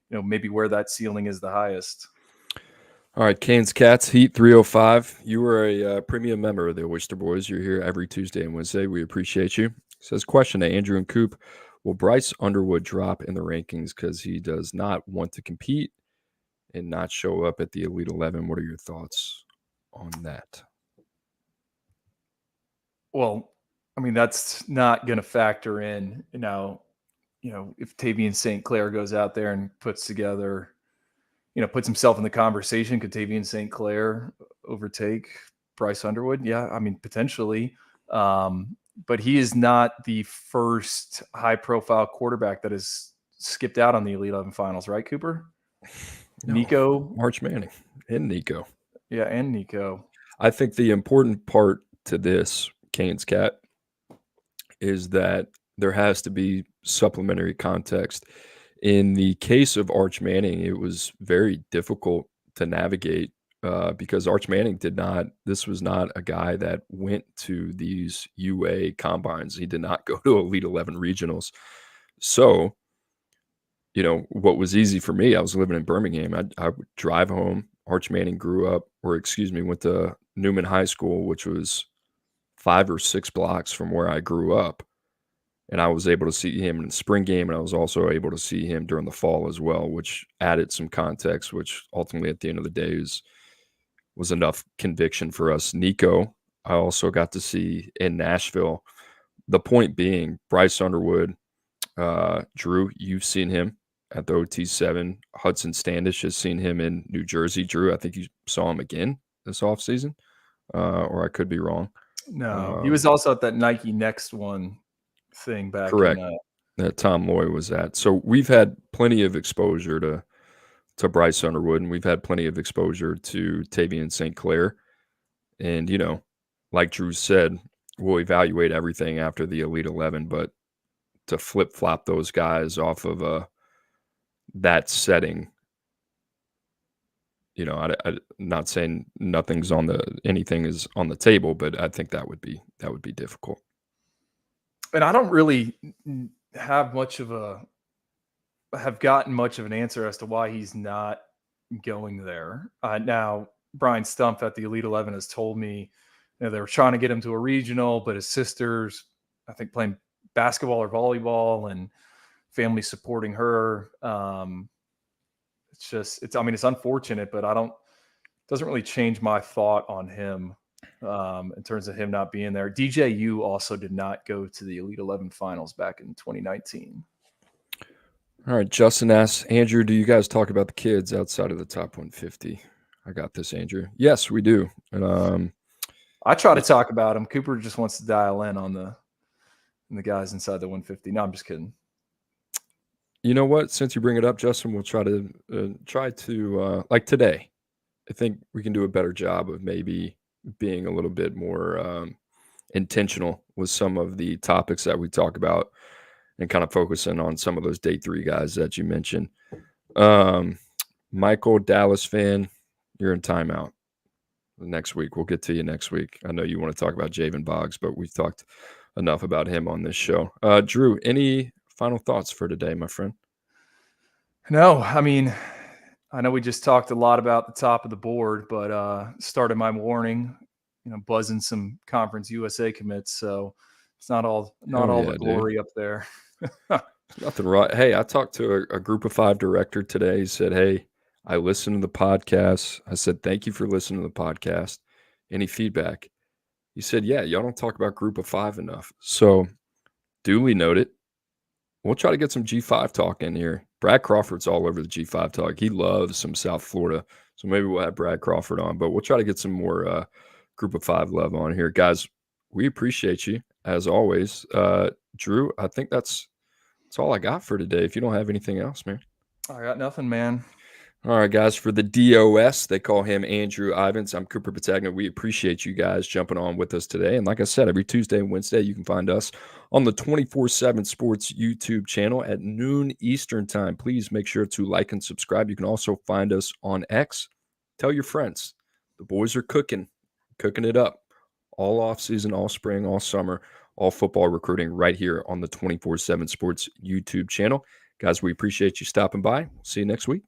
maybe where that ceiling is the highest. All right, Canes Cats Heat 305. You are a premium member of the Oyster Boys. You're here every Tuesday and Wednesday. We appreciate you. Says question to Andrew and Coop: will Bryce Underwood drop in the rankings because he does not want to compete and not show up at the Elite 11? What are your thoughts on that? Well, I mean, that's not going to factor in, if Tavian St. Clair goes out there and puts himself in the conversation, could Tavian St. Clair overtake Bryce Underwood? Yeah, I mean, potentially. But he is not the first high-profile quarterback that has skipped out on the Elite 11 finals, right, Cooper? No, Nico. March Manning and Nico. Yeah, and Nico. I think the important part to this, Canes Cat, is that there has to be supplementary context. In the case of Arch Manning, it was very difficult to navigate because Arch Manning this was not a guy that went to these UA combines. He did not go to Elite 11 regionals. So, what was easy for me, I was living in Birmingham. I would drive home. Arch Manning went to Newman High School, which was 5 or 6 blocks from where I grew up. And I was able to see him in the spring game, and I was also able to see him during the fall as well, which added some context, which ultimately at the end of the day was enough conviction for us. Nico, I also got to see in Nashville. The point being, Bryce Underwood, Drew, you've seen him at the OT7. Hudson Standish has seen him in New Jersey. Drew, I think you saw him again this offseason, or I could be wrong. No, he was also at that Nike Next One thing back Correct. in That Tom Loy was at. So we've had plenty of exposure to Bryce Underwood, and we've had plenty of exposure to Tavian St. Clair. And, like Drew said, we'll evaluate everything after the Elite 11, but to flip-flop those guys off of that setting, I'm not saying anything is on the table, but I think that would be difficult. And I don't really have gotten much of an answer as to why he's not going there. Now, Brian Stumpf at the Elite 11 has told me they were trying to get him to a regional, but his sister's, I think, playing basketball or volleyball, and family supporting her. It's unfortunate, but doesn't really change my thought on him in terms of him not being there. DJU also did not go to the Elite 11 finals back in 2019. All right, Justin asks, Andrew, do you guys talk about the kids outside of the top 150? I got this, Andrew. Yes, we do. I try to talk about him. Cooper just wants to dial in on the guys inside the 150. No, I'm just kidding. You know what? Since you bring it up, Justin, we'll try to like today. I think we can do a better job of maybe being a little bit more intentional with some of the topics that we talk about. and kind of focusing on some of those day 3 guys that you mentioned. Michael, Dallas fan, you're in timeout next week. We'll get to you next week. I know you want to talk about Javen Boggs, but we've talked enough about him on this show. Drew, any final thoughts for today, my friend? No, I mean, I know we just talked a lot about the top of the board, but started my morning, buzzing some Conference USA commits. So it's not all the glory up there. Nothing wrong. Hey, I talked to a group of 5 director today. He said, "Hey, I listened to the podcast." I said, "Thank you for listening to the podcast. Any feedback?" He said, "Yeah, y'all don't talk about group of 5 enough." So duly noted. We'll try to get some G5 talk in here. Brad Crawford's all over the G5 talk. He loves some South Florida. So maybe we'll have Brad Crawford on, but we'll try to get some more group of 5 love on here. Guys, we appreciate you as always. Drew, I think that's all I got for today. If you don't have anything else, man. I got nothing, man. All right, guys, for the DOS, they call him Andrew Ivins. I'm Cooper Petagna. We appreciate you guys jumping on with us today. And like I said, every Tuesday and Wednesday, you can find us on the 247 Sports YouTube channel at noon Eastern time. Please make sure to like and subscribe. You can also find us on X. Tell your friends. The boys are cooking it up all off season, all spring, all summer, all football recruiting right here on the 247 Sports YouTube channel. Guys, we appreciate you stopping by. See you next week.